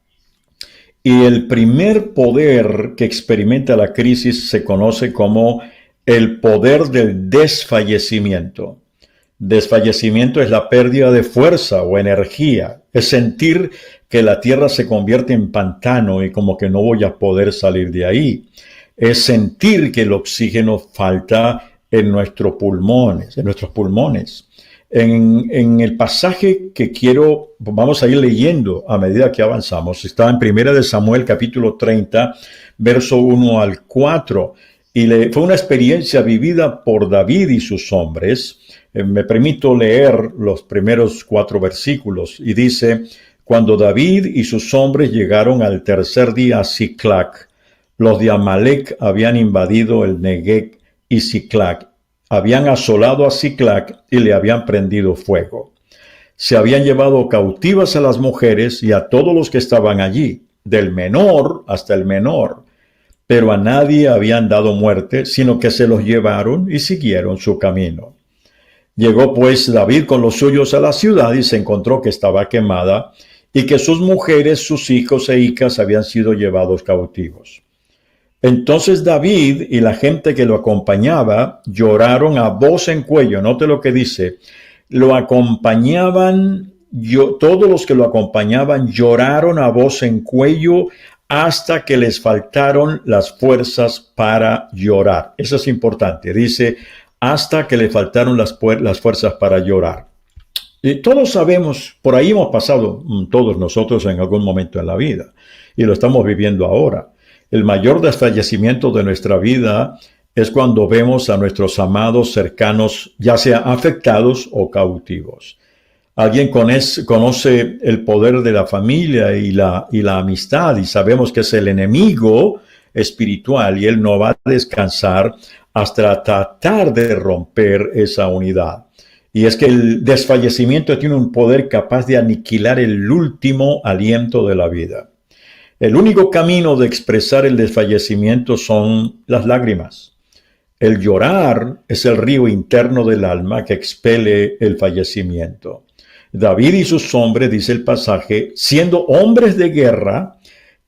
Y el primer poder que experimenta la crisis se conoce como el poder del desfallecimiento. Desfallecimiento es la pérdida de fuerza o energía. Es sentir que la tierra se convierte en pantano y como que no voy a poder salir de ahí. Es sentir que el oxígeno falta en nuestros pulmones. En el pasaje que vamos a ir leyendo a medida que avanzamos, está en 1 Samuel capítulo 30, verso 1 al 4, y fue una experiencia vivida por David y sus hombres. Me permito leer los primeros 4 versículos, y dice: Cuando David y sus hombres llegaron al tercer día a Siclac, los de Amalec habían invadido el Negueb y Siclac. Habían asolado a Siclac y le habían prendido fuego. Se habían llevado cautivas a las mujeres y a todos los que estaban allí, del menor hasta el menor, pero a nadie habían dado muerte, sino que se los llevaron y siguieron su camino. Llegó pues David con los suyos a la ciudad y se encontró que estaba quemada y que sus mujeres, sus hijos e hijas habían sido llevados cautivos. Entonces David y la gente que lo acompañaba lloraron a voz en cuello. Note lo que dice: lo acompañaban, todos los que lo acompañaban lloraron a voz en cuello hasta que les faltaron las fuerzas para llorar. Eso es importante. Dice, hasta que le faltaron las fuerzas para llorar. Y todos sabemos, por ahí hemos pasado todos nosotros en algún momento en la vida, y lo estamos viviendo ahora. El mayor desfallecimiento de nuestra vida es cuando vemos a nuestros amados cercanos, ya sea afectados o cautivos. Alguien conoce el poder de la familia y la amistad, y sabemos que es el enemigo espiritual, y él no va a descansar hasta tratar de romper esa unidad. Y es que el desfallecimiento tiene un poder capaz de aniquilar el último aliento de la vida. El único camino de expresar el desfallecimiento son las lágrimas. El llorar es el río interno del alma que expele el fallecimiento. David y sus hombres, dice el pasaje, siendo hombres de guerra,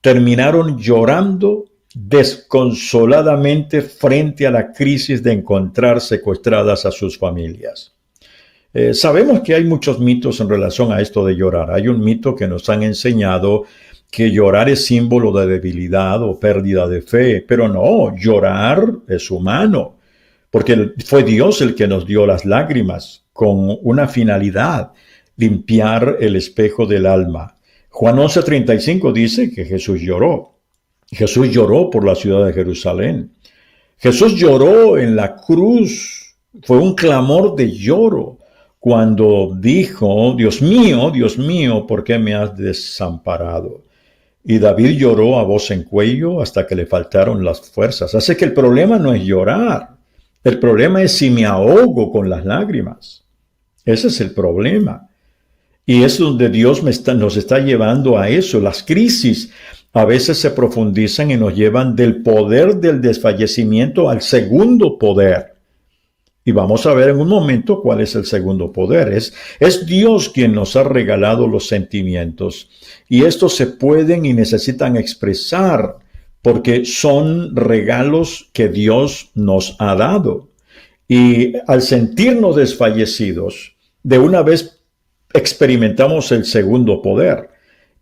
terminaron llorando desconsoladamente frente a la crisis de encontrar secuestradas a sus familias. Sabemos que hay muchos mitos en relación a esto de llorar. Hay un mito que nos han enseñado que llorar es símbolo de debilidad o pérdida de fe, pero no, llorar es humano, porque fue Dios el que nos dio las lágrimas con una finalidad: limpiar el espejo del alma. Juan 11:35 dice que Jesús lloró. Jesús lloró por la ciudad de Jerusalén. Jesús lloró en la cruz. Fue un clamor de lloro cuando dijo: Dios mío, ¿por qué me has desamparado? Y David lloró a voz en cuello hasta que le faltaron las fuerzas. Así que el problema no es llorar. El problema es si me ahogo con las lágrimas. Ese es el problema. Y es donde Dios nos está llevando a eso. Las crisis a veces se profundizan y nos llevan del poder del desfallecimiento al segundo poder. Y vamos a ver en un momento cuál es el segundo poder. Es Dios quien nos ha regalado los sentimientos. Y estos se pueden y necesitan expresar porque son regalos que Dios nos ha dado. Y al sentirnos desfallecidos, de una vez experimentamos el segundo poder.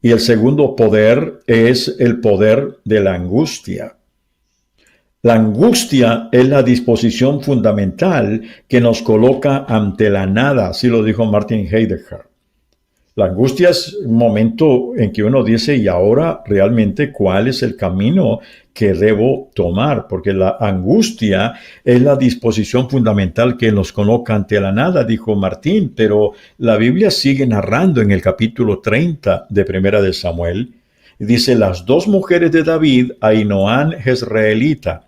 Y el segundo poder es el poder de la angustia. La angustia es la disposición fundamental que nos coloca ante la nada, así lo dijo Martin Heidegger. La angustia es un momento en que uno dice, ¿y ahora realmente cuál es el camino que debo tomar? Porque la angustia es la disposición fundamental que nos coloca ante la nada, dijo Martín, pero la Biblia sigue narrando en el capítulo 30 de 1 Samuel. Dice, las dos mujeres de David, Ahinoam jezreelita,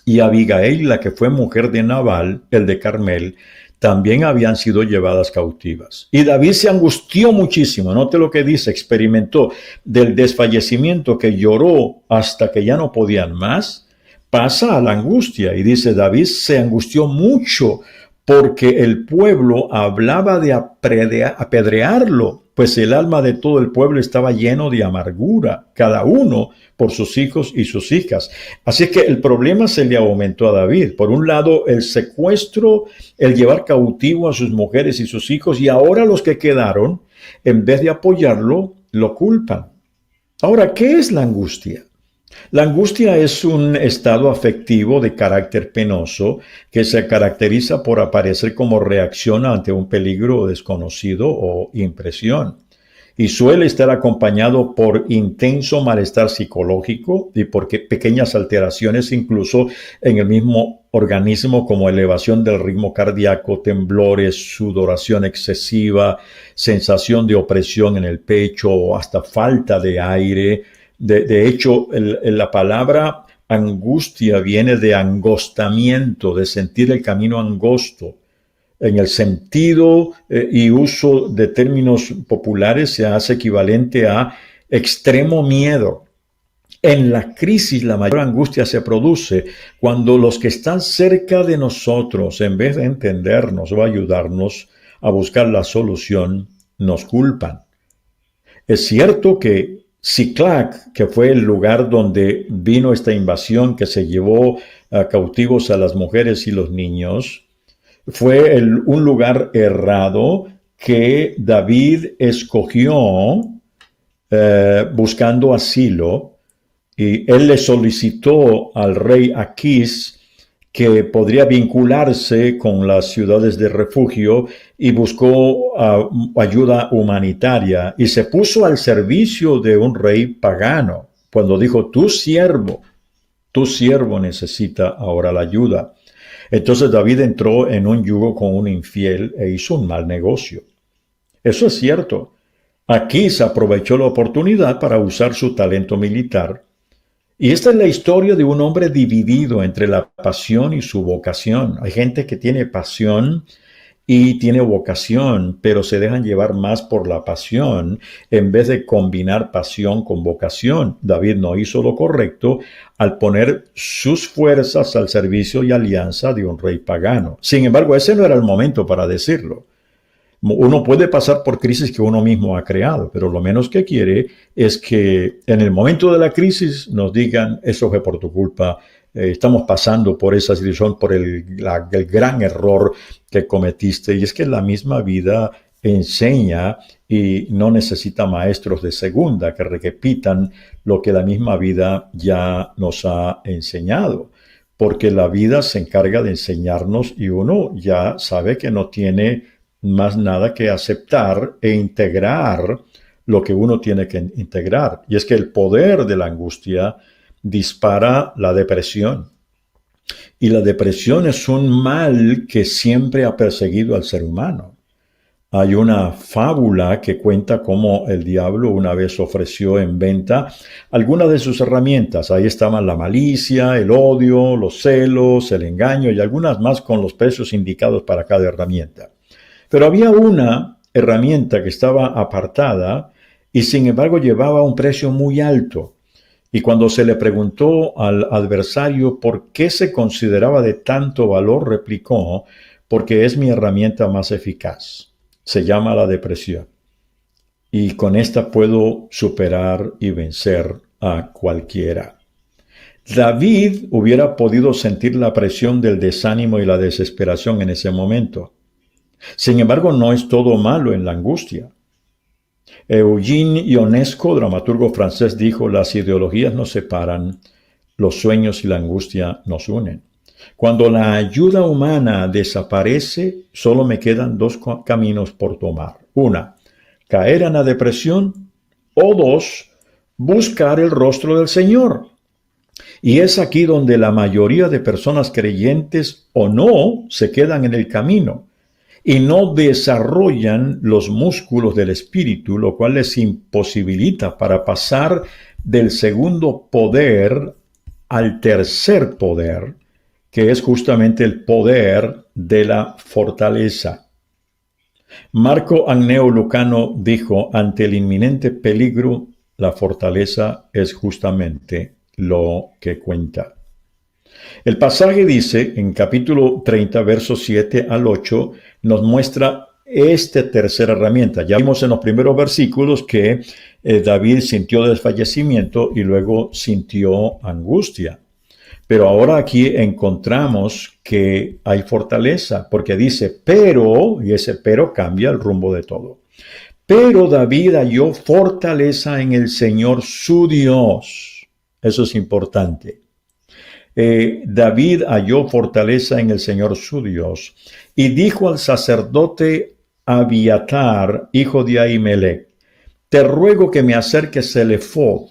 y Abigail, la que fue mujer de Nabal, el de Carmel, también habían sido llevadas cautivas. Y David se angustió muchísimo. Note lo que dice, experimentó del desfallecimiento que lloró hasta que ya no podían más, pasa a la angustia. Y dice, David se angustió mucho porque el pueblo hablaba de apedrearlo. pues el alma de todo el pueblo estaba lleno de amargura, cada uno por sus hijos y sus hijas. Así que el problema se le aumentó a David. Por un lado, el secuestro, el llevar cautivo a sus mujeres y sus hijos, y ahora los que quedaron, en vez de apoyarlo, lo culpan. Ahora, ¿qué es la angustia? La angustia es un estado afectivo de carácter penoso que se caracteriza por aparecer como reacción ante un peligro desconocido o impresión, y suele estar acompañado por intenso malestar psicológico y por pequeñas alteraciones incluso en el mismo organismo, como elevación del ritmo cardíaco, temblores, sudoración excesiva, sensación de opresión en el pecho o hasta falta de aire. De hecho, la palabra angustia viene de angostamiento, de sentir el camino angosto. En el sentido y uso de términos populares se hace equivalente a extremo miedo. En la crisis, la mayor angustia se produce cuando los que están cerca de nosotros, en vez de entendernos o ayudarnos a buscar la solución, nos culpan. Es cierto que Siclac, que fue el lugar donde vino esta invasión que se llevó cautivos a las mujeres y los niños, fue un lugar errado que David escogió buscando asilo, y él le solicitó al rey Aquís que podría vincularse con las ciudades de refugio, y buscó ayuda humanitaria y se puso al servicio de un rey pagano cuando dijo: tu siervo necesita ahora la ayuda. Entonces David entró en un yugo con un infiel e hizo un mal negocio. Eso es cierto. Aquís aprovechó la oportunidad para usar su talento militar. Y esta es la historia de un hombre dividido entre la pasión y su vocación. Hay gente que tiene pasión y tiene vocación, pero se dejan llevar más por la pasión en vez de combinar pasión con vocación. David no hizo lo correcto al poner sus fuerzas al servicio y alianza de un rey pagano. Sin embargo, ese no era el momento para decirlo. Uno puede pasar por crisis que uno mismo ha creado, pero lo menos que quiere es que en el momento de la crisis nos digan: eso fue por tu culpa, estamos pasando por esa situación, por el gran error que cometiste. Y es que la misma vida enseña y no necesita maestros de segunda que repitan lo que la misma vida ya nos ha enseñado, porque la vida se encarga de enseñarnos y uno ya sabe que no tiene más nada que aceptar e integrar lo que uno tiene que integrar. Y es que el poder de la angustia dispara la depresión. Y la depresión es un mal que siempre ha perseguido al ser humano. Hay una fábula que cuenta cómo el diablo una vez ofreció en venta algunas de sus herramientas. Ahí estaban la malicia, el odio, los celos, el engaño y algunas más con los precios indicados para cada herramienta. Pero había una herramienta que estaba apartada y sin embargo llevaba un precio muy alto. Y cuando se le preguntó al adversario por qué se consideraba de tanto valor, replicó: porque es mi herramienta más eficaz. Se llama la depresión. Y con esta puedo superar y vencer a cualquiera. David hubiera podido sentir la presión del desánimo y la desesperación en ese momento. Sin embargo, no es todo malo en la angustia. Eugène Ionesco, dramaturgo francés, dijo: las ideologías nos separan, los sueños y la angustia nos unen. Cuando la ayuda humana desaparece, solo me quedan dos caminos por tomar. Una, caer en la depresión, o dos, buscar el rostro del Señor. Y es aquí donde la mayoría de personas creyentes o no se quedan en el camino y no desarrollan los músculos del espíritu, lo cual les imposibilita para pasar del segundo poder al tercer poder, que es justamente el poder de la fortaleza. Marco Agneo Lucano dijo: ante el inminente peligro, la fortaleza es justamente lo que cuenta. El pasaje dice, en capítulo 30, versos 7 al 8, nos muestra esta tercera herramienta. Ya vimos en los primeros versículos que David sintió desfallecimiento y luego sintió angustia. Pero ahora aquí encontramos que hay fortaleza, porque dice, pero, y ese pero cambia el rumbo de todo. Pero David halló fortaleza en el Señor su Dios. Eso es importante. David halló fortaleza en el Señor su Dios y dijo al sacerdote Abiatar, hijo de Ahimelech, te ruego que me acerques el efod.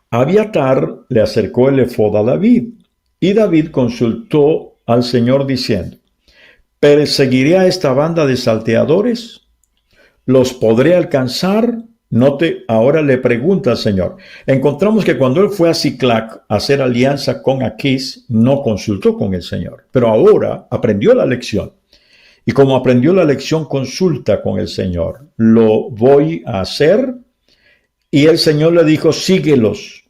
Abiatar le acercó el efod a David y David consultó al Señor diciendo, ¿perseguiré a esta banda de salteadores? ¿Los podré alcanzar? Note, ahora le pregunta al Señor. Encontramos que cuando él fue a Siclac a hacer alianza con Aquís, no consultó con el Señor. Pero ahora aprendió la lección. Y como aprendió la lección, consulta con el Señor. Lo voy a hacer. Y el Señor le dijo, síguelos,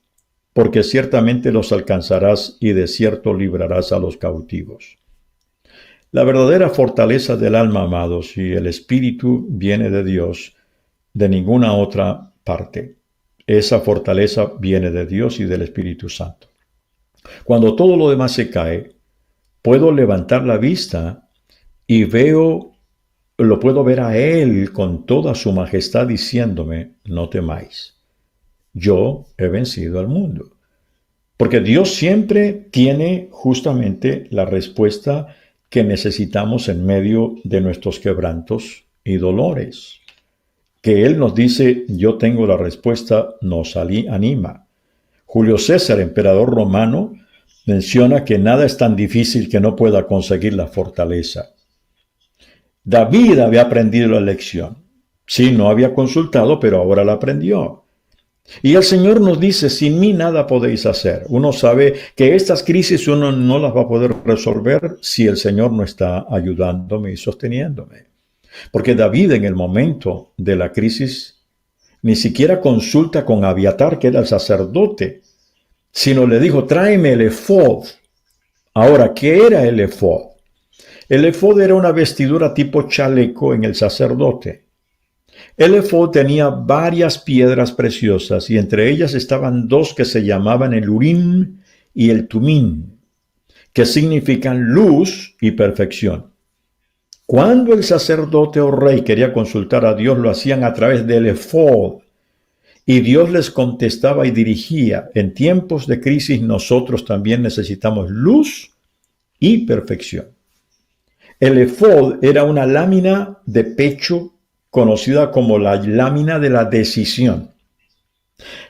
porque ciertamente los alcanzarás y de cierto librarás a los cautivos. La verdadera fortaleza del alma, amados, y el espíritu viene de Dios, de ninguna otra parte. Esa fortaleza viene de Dios y del Espíritu Santo. Cuando todo lo demás se cae, puedo levantar la vista y lo puedo ver a Él con toda su majestad diciéndome, no temáis, yo he vencido al mundo. Porque Dios siempre tiene justamente la respuesta que necesitamos en medio de nuestros quebrantos y dolores. Que Él nos dice, yo tengo la respuesta, nos anima. Julio César, emperador romano, menciona que nada es tan difícil que no pueda conseguir la fortaleza. David había aprendido la lección. Sí, no había consultado, pero ahora la aprendió. Y el Señor nos dice, sin mí nada podéis hacer. Uno sabe que estas crisis uno no las va a poder resolver si el Señor no está ayudándome y sosteniéndome. Porque David en el momento de la crisis ni siquiera consulta con Abiatar, que era el sacerdote, sino le dijo, tráeme el efod. Ahora, ¿qué era el efod? El efod era una vestidura tipo chaleco en el sacerdote. El efod tenía varias piedras preciosas y entre ellas estaban dos que se llamaban el Urim y el Tumim, que significan luz y perfección. Cuando el sacerdote o rey quería consultar a Dios, lo hacían a través del efod y Dios les contestaba y dirigía. En tiempos de crisis nosotros también necesitamos luz y perfección. El efod era una lámina de pecho conocida como la lámina de la decisión.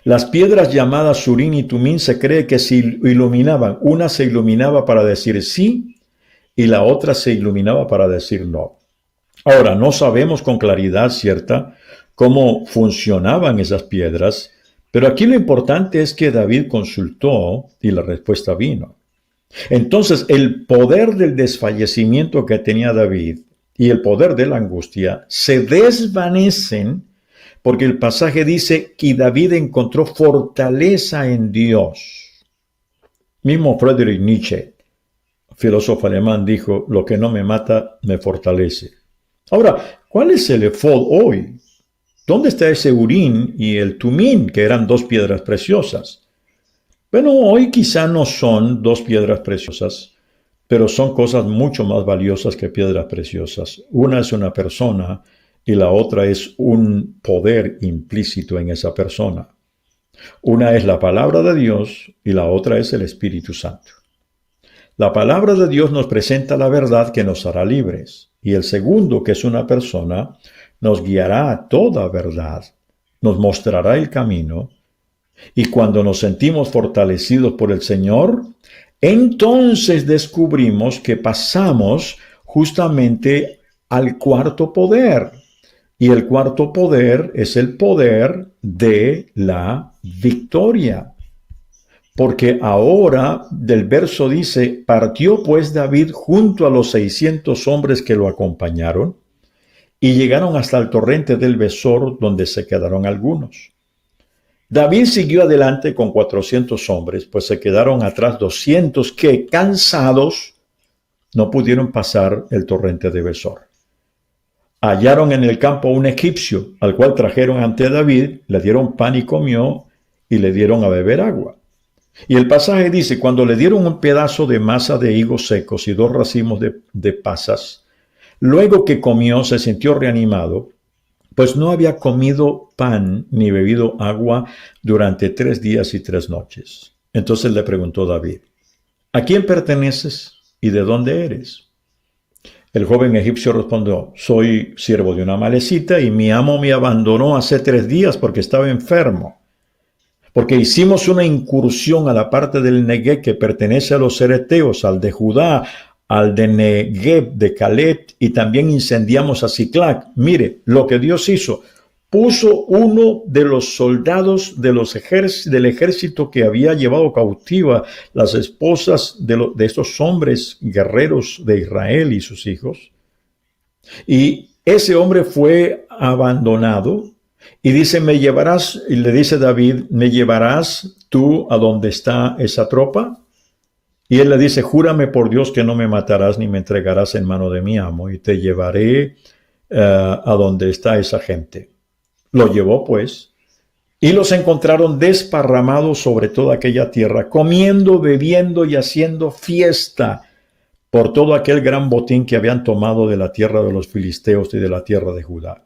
Las piedras llamadas Urim y Tumim se cree que se iluminaban. Una se iluminaba para decir sí y la otra se iluminaba para decir no. Ahora, no sabemos con claridad cierta cómo funcionaban esas piedras, pero aquí lo importante es que David consultó y la respuesta vino. Entonces, el poder del desfallecimiento que tenía David y el poder de la angustia se desvanecen porque el pasaje dice que David encontró fortaleza en Dios. Mismo Friedrich Nietzsche, filósofo alemán, dijo, lo que no me mata me fortalece. Ahora, ¿cuál es el efod hoy? ¿Dónde está ese Urim y el Tumim, que eran dos piedras preciosas? Bueno, hoy quizá no son dos piedras preciosas, pero son cosas mucho más valiosas que piedras preciosas. Una es una persona y la otra es un poder implícito en esa persona. Una es la palabra de Dios y la otra es el Espíritu Santo. La palabra de Dios nos presenta la verdad que nos hará libres. Y el segundo, que es una persona, nos guiará a toda verdad, nos mostrará el camino. Y cuando nos sentimos fortalecidos por el Señor, entonces descubrimos que pasamos justamente al cuarto poder. Y el cuarto poder es el poder de la victoria. Porque ahora del verso dice, partió pues David junto a los 600 hombres que lo acompañaron y llegaron hasta el torrente del Besor, donde se quedaron algunos. David siguió adelante con 400 hombres, pues se quedaron atrás 200 que, cansados, no pudieron pasar el torrente de Besor. hallaron en el campo a un egipcio, al cual trajeron ante David, le dieron pan y comió, y le dieron a beber agua. Y el pasaje dice, cuando le dieron un pedazo de masa de higos secos y 2 racimos de pasas, luego que comió se sintió reanimado, pues no había comido pan ni bebido agua durante 3 días y 3 noches. Entonces le preguntó David, ¿a quién perteneces y de dónde eres? El joven egipcio respondió, soy siervo de una amalecita y mi amo me abandonó hace 3 días porque estaba enfermo. Porque hicimos una incursión a la parte del Negev que pertenece a los cereteos, al de Judá, al de Negev, de Calet, y también incendiamos a Siclac. Mire, lo que Dios hizo, puso uno de los soldados del ejército que había llevado cautiva las esposas de estos hombres guerreros de Israel y sus hijos. Y ese hombre fue abandonado. Y dice, me llevarás, y le dice David, ¿me llevarás tú a donde está esa tropa? Y él le dice, júrame por Dios que no me matarás ni me entregarás en mano de mi amo, y te llevaré a donde está esa gente. Lo llevó pues, y los encontraron desparramados sobre toda aquella tierra, comiendo, bebiendo y haciendo fiesta por todo aquel gran botín que habían tomado de la tierra de los filisteos y de la tierra de Judá.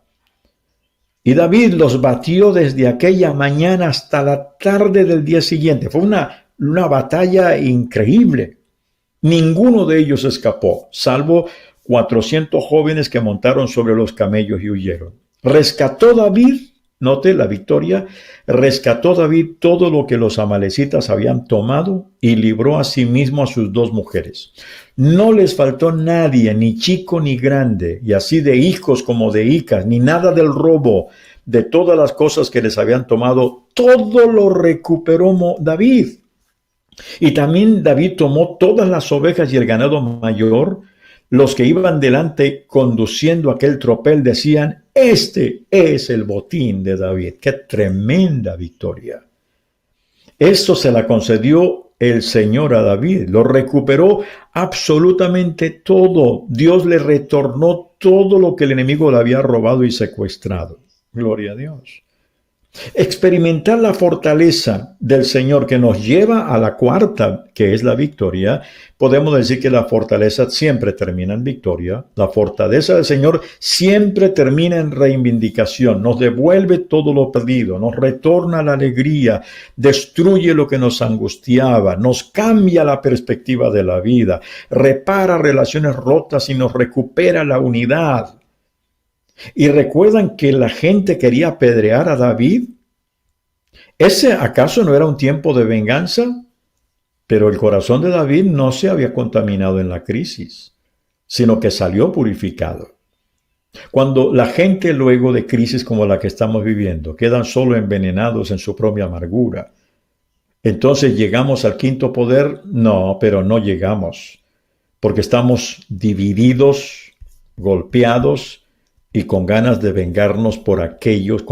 Y David los batió desde aquella mañana hasta la tarde del día siguiente. Fue una batalla increíble. Ninguno de ellos escapó, salvo 400 jóvenes que montaron sobre los camellos y huyeron. Rescató David, note la victoria, rescató David todo lo que los amalecitas habían tomado y libró a sí mismo a sus 2 mujeres. No les faltó nadie, ni chico ni grande, y así de hijos como de hijas, ni nada del robo, de todas las cosas que les habían tomado, todo lo recuperó David. Y también David tomó todas las ovejas y el ganado mayor. Los que iban delante conduciendo aquel tropel decían, este es el botín de David. ¡Qué tremenda victoria! Esto se la concedió el Señor a David. Lo recuperó absolutamente todo. Dios le retornó todo lo que el enemigo le había robado y secuestrado. Gloria a Dios. Experimentar la fortaleza del Señor que nos lleva a la cuarta, que es la victoria. Podemos decir que la fortaleza siempre termina en victoria. La fortaleza del Señor siempre termina en reivindicación. Nos devuelve todo lo perdido, nos retorna la alegría, destruye lo que nos angustiaba, nos cambia la perspectiva de la vida, repara relaciones rotas y nos recupera la unidad. ¿Y recuerdan que la gente quería apedrear a David? ¿Ese acaso no era un tiempo de venganza? Pero el corazón de David no se había contaminado en la crisis, sino que salió purificado. Cuando la gente luego de crisis como la que estamos viviendo quedan solo envenenados en su propia amargura, entonces llegamos al quinto poder. No, pero no llegamos, porque estamos divididos, golpeados, y con ganas de vengarnos con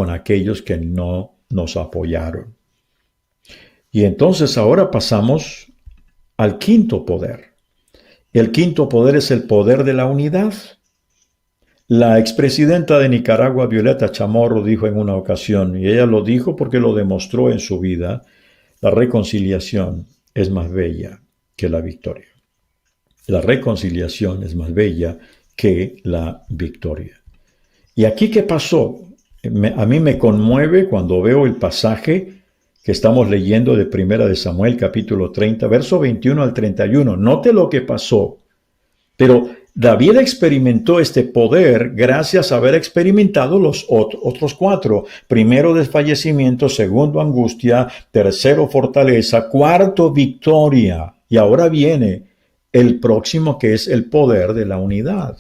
aquellos que no nos apoyaron. Y entonces ahora pasamos al quinto poder. El quinto poder es el poder de la unidad. La expresidenta de Nicaragua, Violeta Chamorro, dijo en una ocasión, y ella lo dijo porque lo demostró en su vida, la reconciliación es más bella que la victoria. La reconciliación es más bella que la victoria. ¿Y aquí qué pasó? A mí me conmueve cuando veo el pasaje que estamos leyendo de 1 Samuel, capítulo 30, verso 21 al 31. Note lo que pasó. Pero David experimentó este poder gracias a haber experimentado los otros 4. Primero, desfallecimiento. Segundo, angustia. Tercero, fortaleza. Cuarto, victoria. Y ahora viene el próximo, que es el poder de la unidad.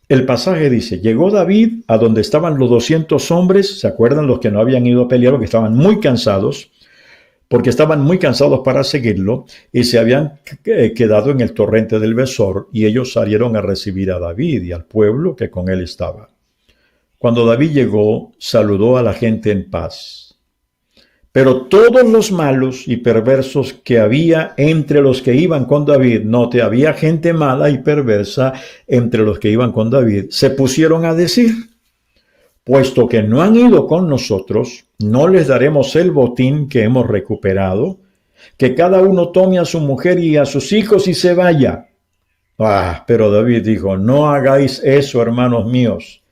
El pasaje dice, llegó David a donde estaban los 200 hombres, ¿se acuerdan los que no habían ido a pelear, porque estaban muy cansados? Porque estaban muy cansados para seguirlo y se habían quedado en el torrente del Besor, y ellos salieron a recibir a David y al pueblo que con él estaba. Cuando David llegó, saludó a la gente en paz. Pero todos los malos y perversos que había entre los que iban con David, note, había gente mala y perversa entre los que iban con David, se pusieron a decir: puesto que no han ido con nosotros, no les daremos el botín que hemos recuperado, que cada uno tome a su mujer y a sus hijos y se vaya. Pero David dijo: no hagáis eso, hermanos míos,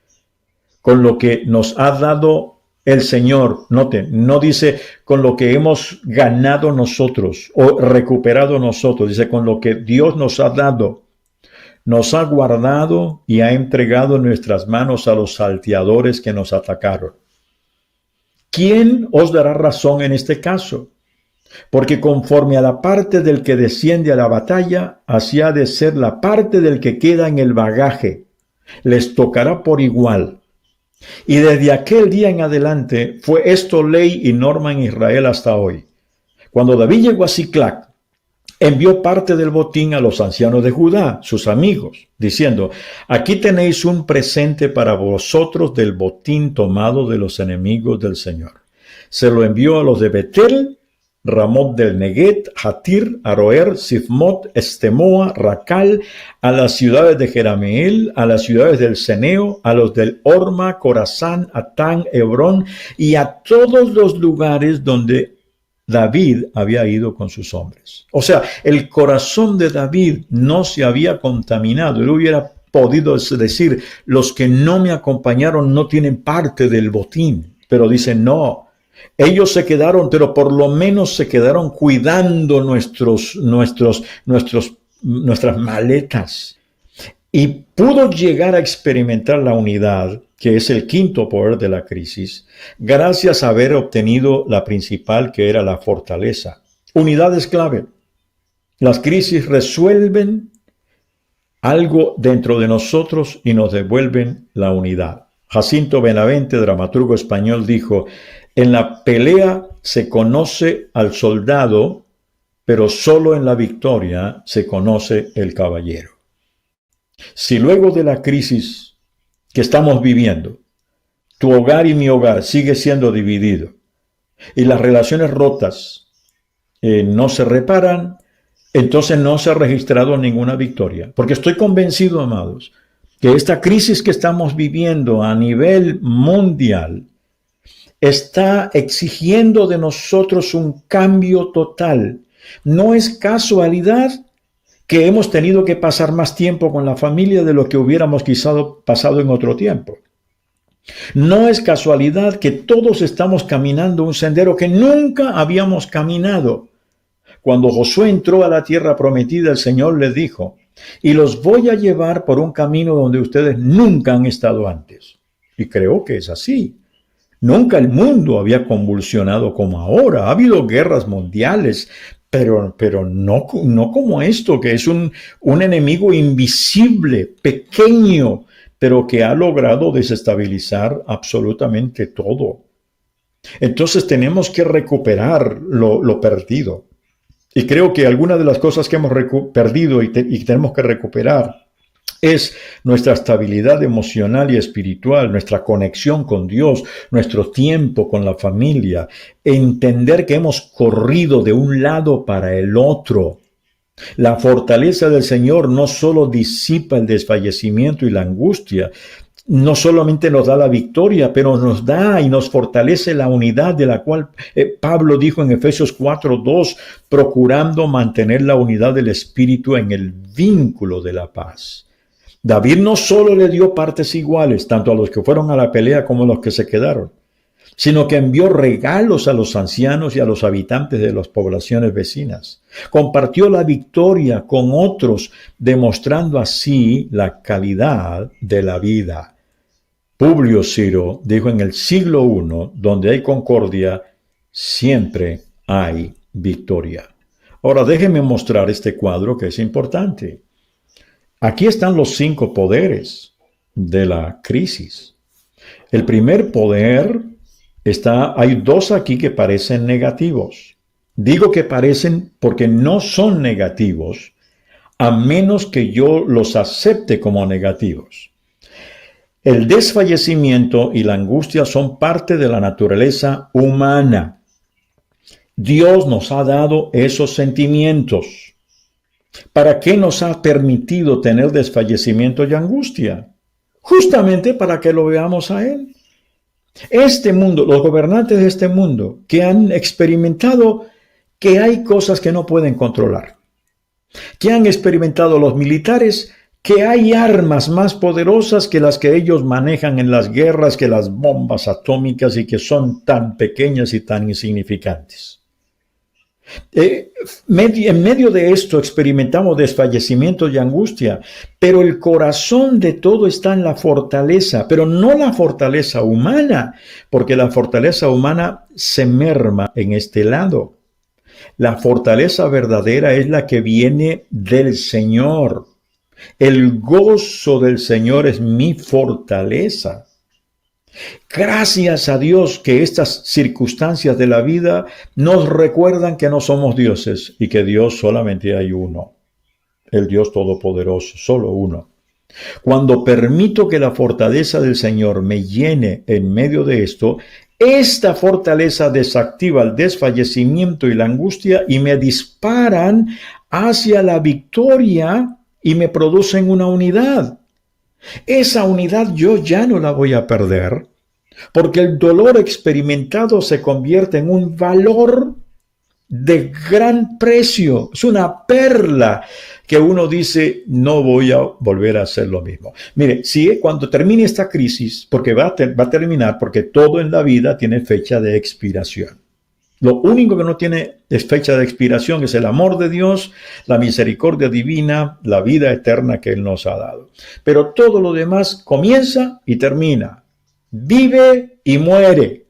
con lo que nos ha dado el Señor. Noten, no dice con lo que hemos ganado nosotros o recuperado nosotros, dice con lo que Dios nos ha dado. Nos ha guardado y ha entregado en nuestras manos a los salteadores que nos atacaron. ¿Quién os dará razón en este caso? Porque conforme a la parte del que desciende a la batalla, así ha de ser la parte del que queda en el bagaje. Les tocará por igual. Y desde aquel día en adelante fue esto ley y norma en Israel hasta hoy. Cuando David llegó a Siclac, envió parte del botín a los ancianos de Judá, sus amigos, diciendo: aquí tenéis un presente para vosotros del botín tomado de los enemigos del Señor. Se lo envió a los de Betel, Ramot del Neguet, Jatir, Aroer, Sifmot, Estemoa, Racal, a las ciudades de Jerameel, a las ciudades del Ceneo, a los del Orma, Corazán, Atán, Hebrón y a todos los lugares donde David había ido con sus hombres. O sea, el corazón de David no se había contaminado. Él hubiera podido decir: los que no me acompañaron no tienen parte del botín. Pero dice: no. Ellos se quedaron, pero por lo menos se quedaron cuidando nuestras maletas. Y pudo llegar a experimentar la unidad, que es el quinto poder de la crisis, gracias a haber obtenido la principal, que era la fortaleza. Unidad es clave. Las crisis resuelven algo dentro de nosotros y nos devuelven la unidad. Jacinto Benavente, dramaturgo español, dijo: en la pelea se conoce al soldado, pero solo en la victoria se conoce el caballero. Si luego de la crisis que estamos viviendo, tu hogar y mi hogar sigue siendo dividido y las relaciones rotas no se reparan, entonces no se ha registrado ninguna victoria. Porque estoy convencido, amados, que esta crisis que estamos viviendo a nivel mundial está exigiendo de nosotros un cambio total. No es casualidad que hemos tenido que pasar más tiempo con la familia de lo que hubiéramos quizá pasado en otro tiempo. No es casualidad que todos estamos caminando un sendero que nunca habíamos caminado. Cuando Josué entró a la tierra prometida, el Señor les dijo: y los voy a llevar por un camino donde ustedes nunca han estado antes. Y creo que es así. Nunca el mundo había convulsionado como ahora. Ha habido guerras mundiales, pero no como esto, que es un enemigo invisible, pequeño, pero que ha logrado desestabilizar absolutamente todo. Entonces tenemos que recuperar lo perdido. Y creo que algunas de las cosas que hemos perdido y tenemos que recuperar es nuestra estabilidad emocional y espiritual, nuestra conexión con Dios, nuestro tiempo con la familia, entender que hemos corrido de un lado para el otro. La fortaleza del Señor no solo disipa el desfallecimiento y la angustia, no solamente nos da la victoria, pero nos da y nos fortalece la unidad de la cual Pablo dijo en Efesios 4:2, procurando mantener la unidad del Espíritu en el vínculo de la paz. David no solo le dio partes iguales, tanto a los que fueron a la pelea como a los que se quedaron, sino que envió regalos a los ancianos y a los habitantes de las poblaciones vecinas. Compartió la victoria con otros, demostrando así la calidad de la vida. Publio Ciro dijo en el siglo I, donde hay concordia, siempre hay victoria. Ahora déjenme mostrar este cuadro que es importante. Aquí están los 5 poderes de la crisis. El primer poder hay 2 aquí que parecen negativos. Digo que parecen porque no son negativos, a menos que yo los acepte como negativos. El desfallecimiento y la angustia son parte de la naturaleza humana. Dios nos ha dado esos sentimientos. ¿Para qué nos ha permitido tener desfallecimiento y angustia? Justamente para que lo veamos a Él. Este mundo, los gobernantes de este mundo, que han experimentado que hay cosas que no pueden controlar, que han experimentado los militares, que hay armas más poderosas que las que ellos manejan en las guerras, que las bombas atómicas, y que son tan pequeñas y tan insignificantes. En medio de esto experimentamos desfallecimiento y angustia, pero el corazón de todo está en la fortaleza, pero no la fortaleza humana, porque la fortaleza humana se merma en este lado. La fortaleza verdadera es la que viene del Señor. El gozo del Señor es mi fortaleza. Gracias a Dios que estas circunstancias de la vida nos recuerdan que no somos dioses y que Dios solamente hay uno, el Dios Todopoderoso, solo uno. Cuando permito que la fortaleza del Señor me llene en medio de esto, esta fortaleza desactiva el desfallecimiento y la angustia y me disparan hacia la victoria y me producen una unidad. Esa unidad yo ya no la voy a perder, porque el dolor experimentado se convierte en un valor de gran precio. Es una perla que uno dice, no voy a volver a hacer lo mismo. Mire, si cuando termine esta crisis, porque va a terminar, porque todo en la vida tiene fecha de expiración. Lo único que no tiene fecha de expiración es el amor de Dios, la misericordia divina, la vida eterna que Él nos ha dado. Pero todo lo demás comienza y termina. Vive y muere.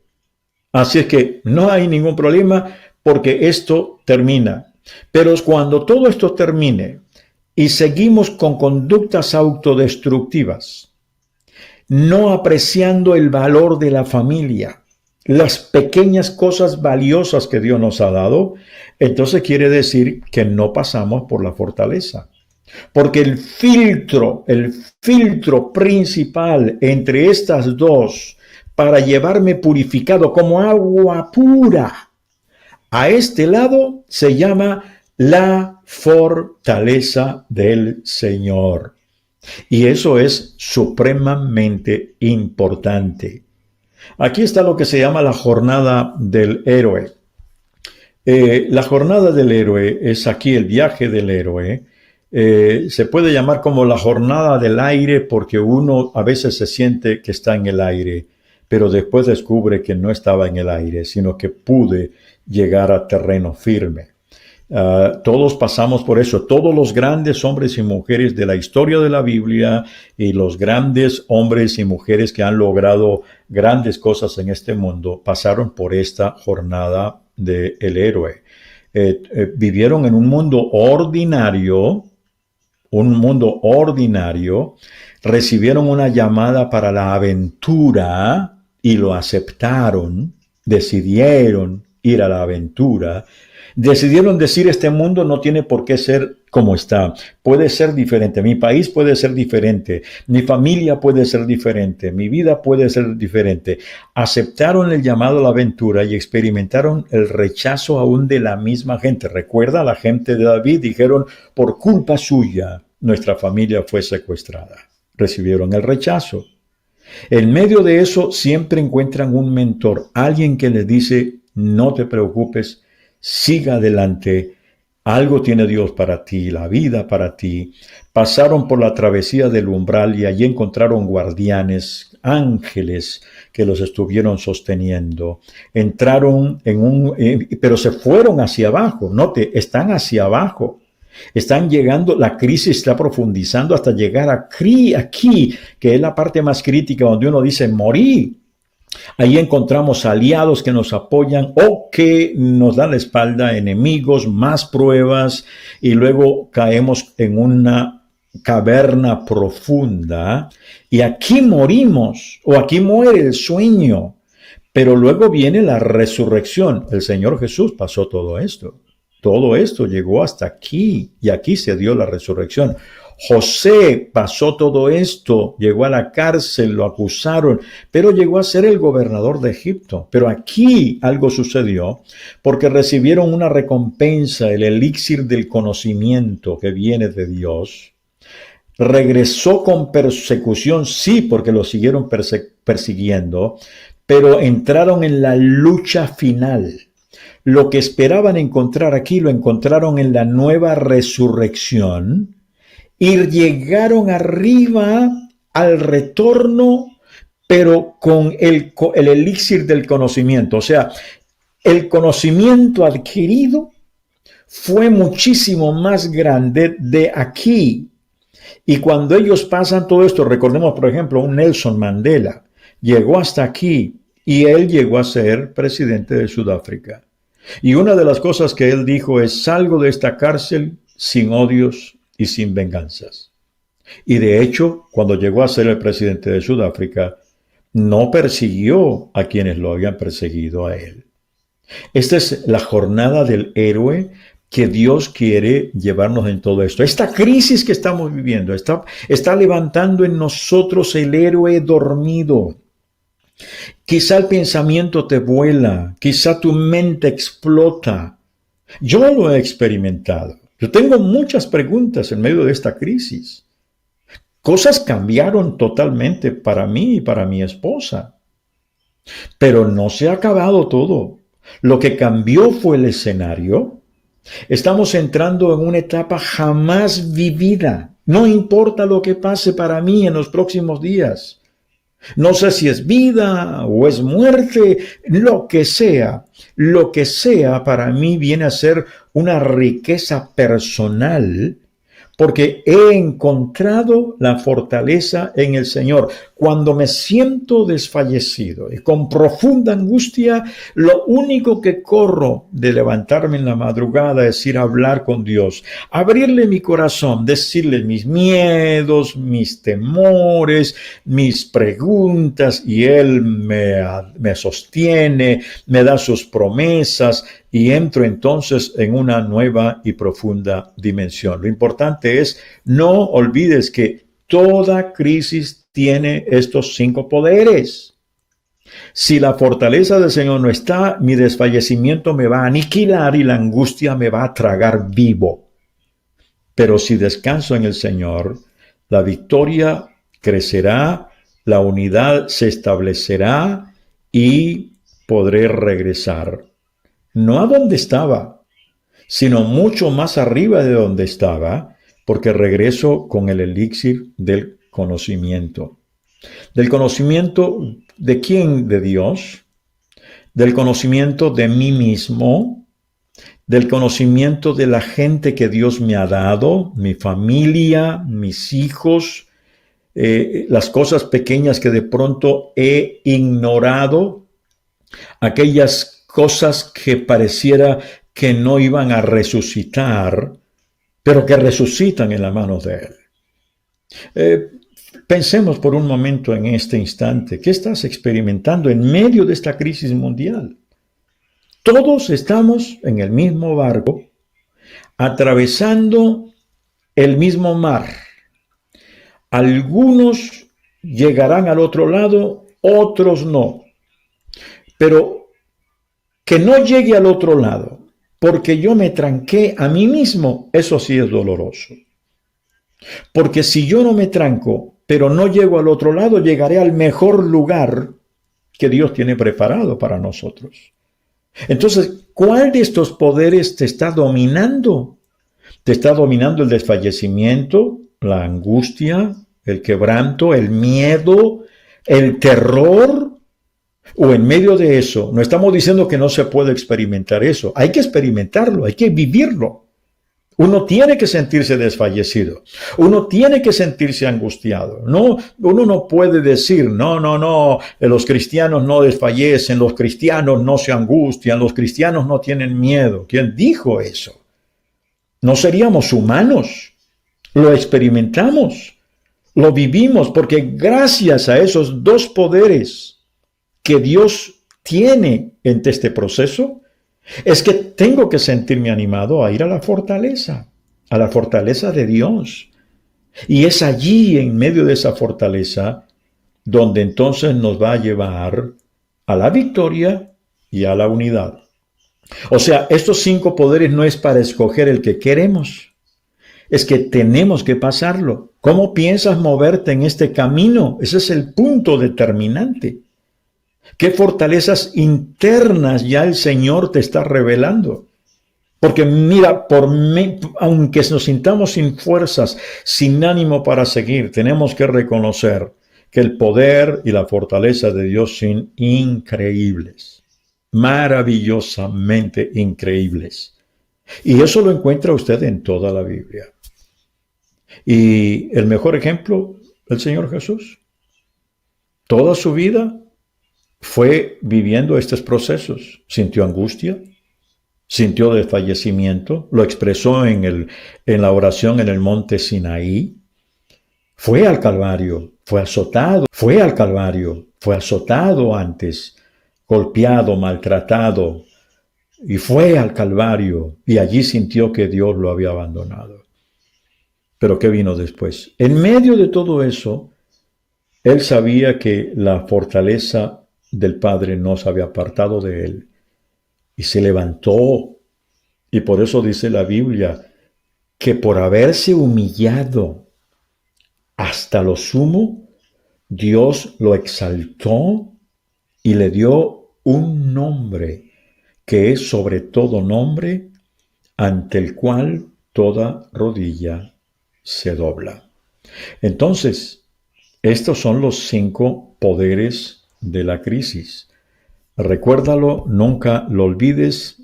Así es que no hay ningún problema porque esto termina. Pero cuando todo esto termine y seguimos con conductas autodestructivas, no apreciando el valor de la familia, las pequeñas cosas valiosas que Dios nos ha dado, entonces quiere decir que no pasamos por la fortaleza. Porque el filtro principal entre estas dos para llevarme purificado como agua pura a este lado se llama la fortaleza del Señor. Y eso es supremamente importante. Aquí está lo que se llama la jornada del héroe. La jornada del héroe es aquí el viaje del héroe. Se puede llamar como la jornada del aire porque uno a veces se siente que está en el aire, pero después descubre que no estaba en el aire, sino que pude llegar a terreno firme. Todos pasamos por eso. Todos los grandes hombres y mujeres de la historia de la Biblia y los grandes hombres y mujeres que han logrado grandes cosas en este mundo pasaron por esta jornada del héroe. Vivieron en un mundo ordinario, recibieron una llamada para la aventura y lo aceptaron, decidieron ir a la aventura. Decidieron decir, este mundo no tiene por qué ser como está. Puede ser diferente. Mi país puede ser diferente. Mi familia puede ser diferente. Mi vida puede ser diferente. Aceptaron el llamado a la aventura y experimentaron el rechazo aún de la misma gente. Recuerda, la gente de David dijeron, por culpa suya, nuestra familia fue secuestrada. Recibieron el rechazo. En medio de eso siempre encuentran un mentor, alguien que les dice, no te preocupes, siga adelante, algo tiene Dios para ti, la vida para ti. Pasaron por la travesía del umbral y allí encontraron guardianes, ángeles que los estuvieron sosteniendo. Entraron pero se fueron hacia abajo, están hacia abajo. Están llegando, la crisis está profundizando hasta llegar aquí, que es la parte más crítica donde uno dice morí. Ahí encontramos aliados que nos apoyan o que nos dan la espalda, enemigos, más pruebas, y luego caemos en una caverna profunda y aquí morimos o aquí muere el sueño. Pero luego viene la resurrección. El Señor Jesús pasó todo esto. Todo esto llegó hasta aquí y aquí se dio la resurrección. José pasó todo esto, llegó a la cárcel, lo acusaron, pero llegó a ser el gobernador de Egipto. Pero aquí algo sucedió porque recibieron una recompensa, el elixir del conocimiento que viene de Dios. Regresó con persecución, sí, porque lo siguieron persiguiendo, pero entraron en la lucha final. Lo que esperaban encontrar aquí lo encontraron en la nueva resurrección y llegaron arriba al retorno, pero con el elixir del conocimiento. O sea, el conocimiento adquirido fue muchísimo más grande de aquí. Y cuando ellos pasan todo esto, recordemos, por ejemplo, un Nelson Mandela llegó hasta aquí y él llegó a ser presidente de Sudáfrica. Y una de las cosas que él dijo es: salgo de esta cárcel sin odios y sin venganzas. Y de hecho, cuando llegó a ser el presidente de Sudáfrica, no persiguió a quienes lo habían perseguido a él. Esta es la jornada del héroe que Dios quiere llevarnos en todo esto. Esta crisis que estamos viviendo está levantando en nosotros el héroe dormido. Quizá el pensamiento te vuela, quizá tu mente explota. Yo lo he experimentado. Yo tengo muchas preguntas en medio de esta crisis. Cosas cambiaron totalmente para mí y para mi esposa. Pero no se ha acabado todo. Lo que cambió fue el escenario. Estamos entrando en una etapa jamás vivida. No importa lo que pase para mí en los próximos días. No sé si es vida o es muerte, lo que sea para mí viene a ser una riqueza personal, porque he encontrado la fortaleza en el Señor. Cuando me siento desfallecido y con profunda angustia, lo único que corro de levantarme en la madrugada es ir a hablar con Dios, abrirle mi corazón, decirle mis miedos, mis temores, mis preguntas, y Él me sostiene, me da sus promesas, y entro entonces en una nueva y profunda dimensión. Lo importante es, no olvides que toda crisis tiene estos 5 poderes. Si la fortaleza del Señor no está, mi desfallecimiento me va a aniquilar y la angustia me va a tragar vivo. Pero si descanso en el Señor, la victoria crecerá, la unidad se establecerá y podré regresar. No a donde estaba, sino mucho más arriba de donde estaba, porque regreso con el elixir del conocimiento. ¿Del conocimiento de quién? De Dios. Del conocimiento de mí mismo. Del conocimiento de la gente que Dios me ha dado, mi familia, mis hijos, las cosas pequeñas que de pronto he ignorado, aquellas cosas que pareciera que no iban a resucitar, pero que resucitan en las manos de Él. Pensemos por un momento en este instante. ¿Qué estás experimentando en medio de esta crisis mundial? Todos estamos en el mismo barco, atravesando el mismo mar. Algunos llegarán al otro lado, otros no. Pero que no llegue al otro lado, porque yo me tranqué a mí mismo, eso sí es doloroso. Porque si yo no me tranco, pero no llego al otro lado, llegaré al mejor lugar que Dios tiene preparado para nosotros. Entonces, ¿cuál de estos poderes te está dominando? ¿Te está dominando el desfallecimiento, la angustia, el quebranto, el miedo, el terror? O en medio de eso, no estamos diciendo que no se puede experimentar eso. Hay que experimentarlo, hay que vivirlo. Uno tiene que sentirse desfallecido. Uno tiene que sentirse angustiado. No, uno no puede decir, no, los cristianos no desfallecen, los cristianos no se angustian, los cristianos no tienen miedo. ¿Quién dijo eso? No seríamos humanos. Lo experimentamos, lo vivimos, porque gracias a esos 2 poderes que Dios tiene en este proceso, es que tengo que sentirme animado a ir a la fortaleza de Dios. Y es allí, en medio de esa fortaleza, donde entonces nos va a llevar a la victoria y a la unidad. O sea, estos 5 poderes no es para escoger el que queremos. Es que tenemos que pasarlo. ¿Cómo piensas moverte en este camino? Ese es el punto determinante. ¿Qué fortalezas internas ya el Señor te está revelando? Porque mira, aunque nos sintamos sin fuerzas, sin ánimo para seguir, tenemos que reconocer que el poder y la fortaleza de Dios son increíbles, maravillosamente increíbles. Y eso lo encuentra usted en toda la Biblia. Y el mejor ejemplo, el Señor Jesús. Toda su vida fue viviendo estos procesos. Sintió angustia, sintió desfallecimiento, lo expresó en la oración en el monte Sinaí. Fue al Calvario, fue azotado antes, golpeado, maltratado, y fue al Calvario, y allí sintió que Dios lo había abandonado. Pero ¿qué vino después? En medio de todo eso, él sabía que la fortaleza del Padre no se había apartado de él, y se levantó. Y por eso dice la Biblia que por haberse humillado hasta lo sumo, Dios lo exaltó y le dio un nombre que es sobre todo nombre, ante el cual toda rodilla se dobla. Entonces, estos son los 5 poderes de la crisis. Recuérdalo, nunca lo olvides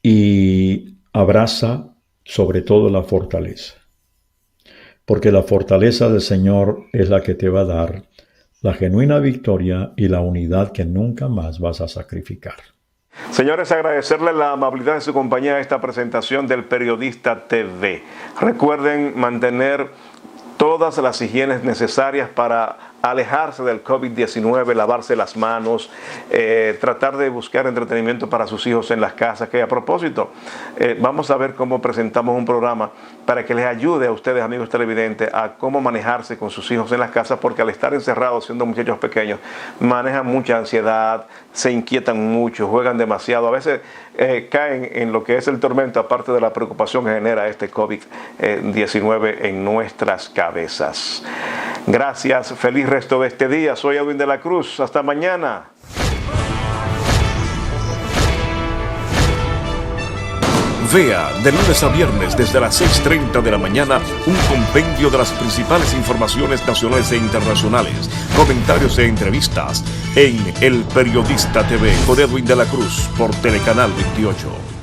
y abraza sobre todo la fortaleza. Porque la fortaleza del Señor es la que te va a dar la genuina victoria y la unidad que nunca más vas a sacrificar. Señores, agradecerle la amabilidad de su compañía a esta presentación del Periodista TV. Recuerden mantener todas las higienes necesarias para alejarse del COVID-19, lavarse las manos, tratar de buscar entretenimiento para sus hijos en las casas, que a propósito, vamos a ver cómo presentamos un programa para que les ayude a ustedes, amigos televidentes, a cómo manejarse con sus hijos en las casas, porque al estar encerrados siendo muchachos pequeños, manejan mucha ansiedad, se inquietan mucho, juegan demasiado, a veces caen en lo que es el tormento, aparte de la preocupación que genera este COVID-19 en nuestras cabezas. Gracias, feliz resto de este día. Soy Edwin de la Cruz. Hasta mañana. Vea de lunes a viernes desde las 6:30 de la mañana un compendio de las principales informaciones nacionales e internacionales, comentarios e entrevistas en El Periodista TV con Edwin de la Cruz por Telecanal 28.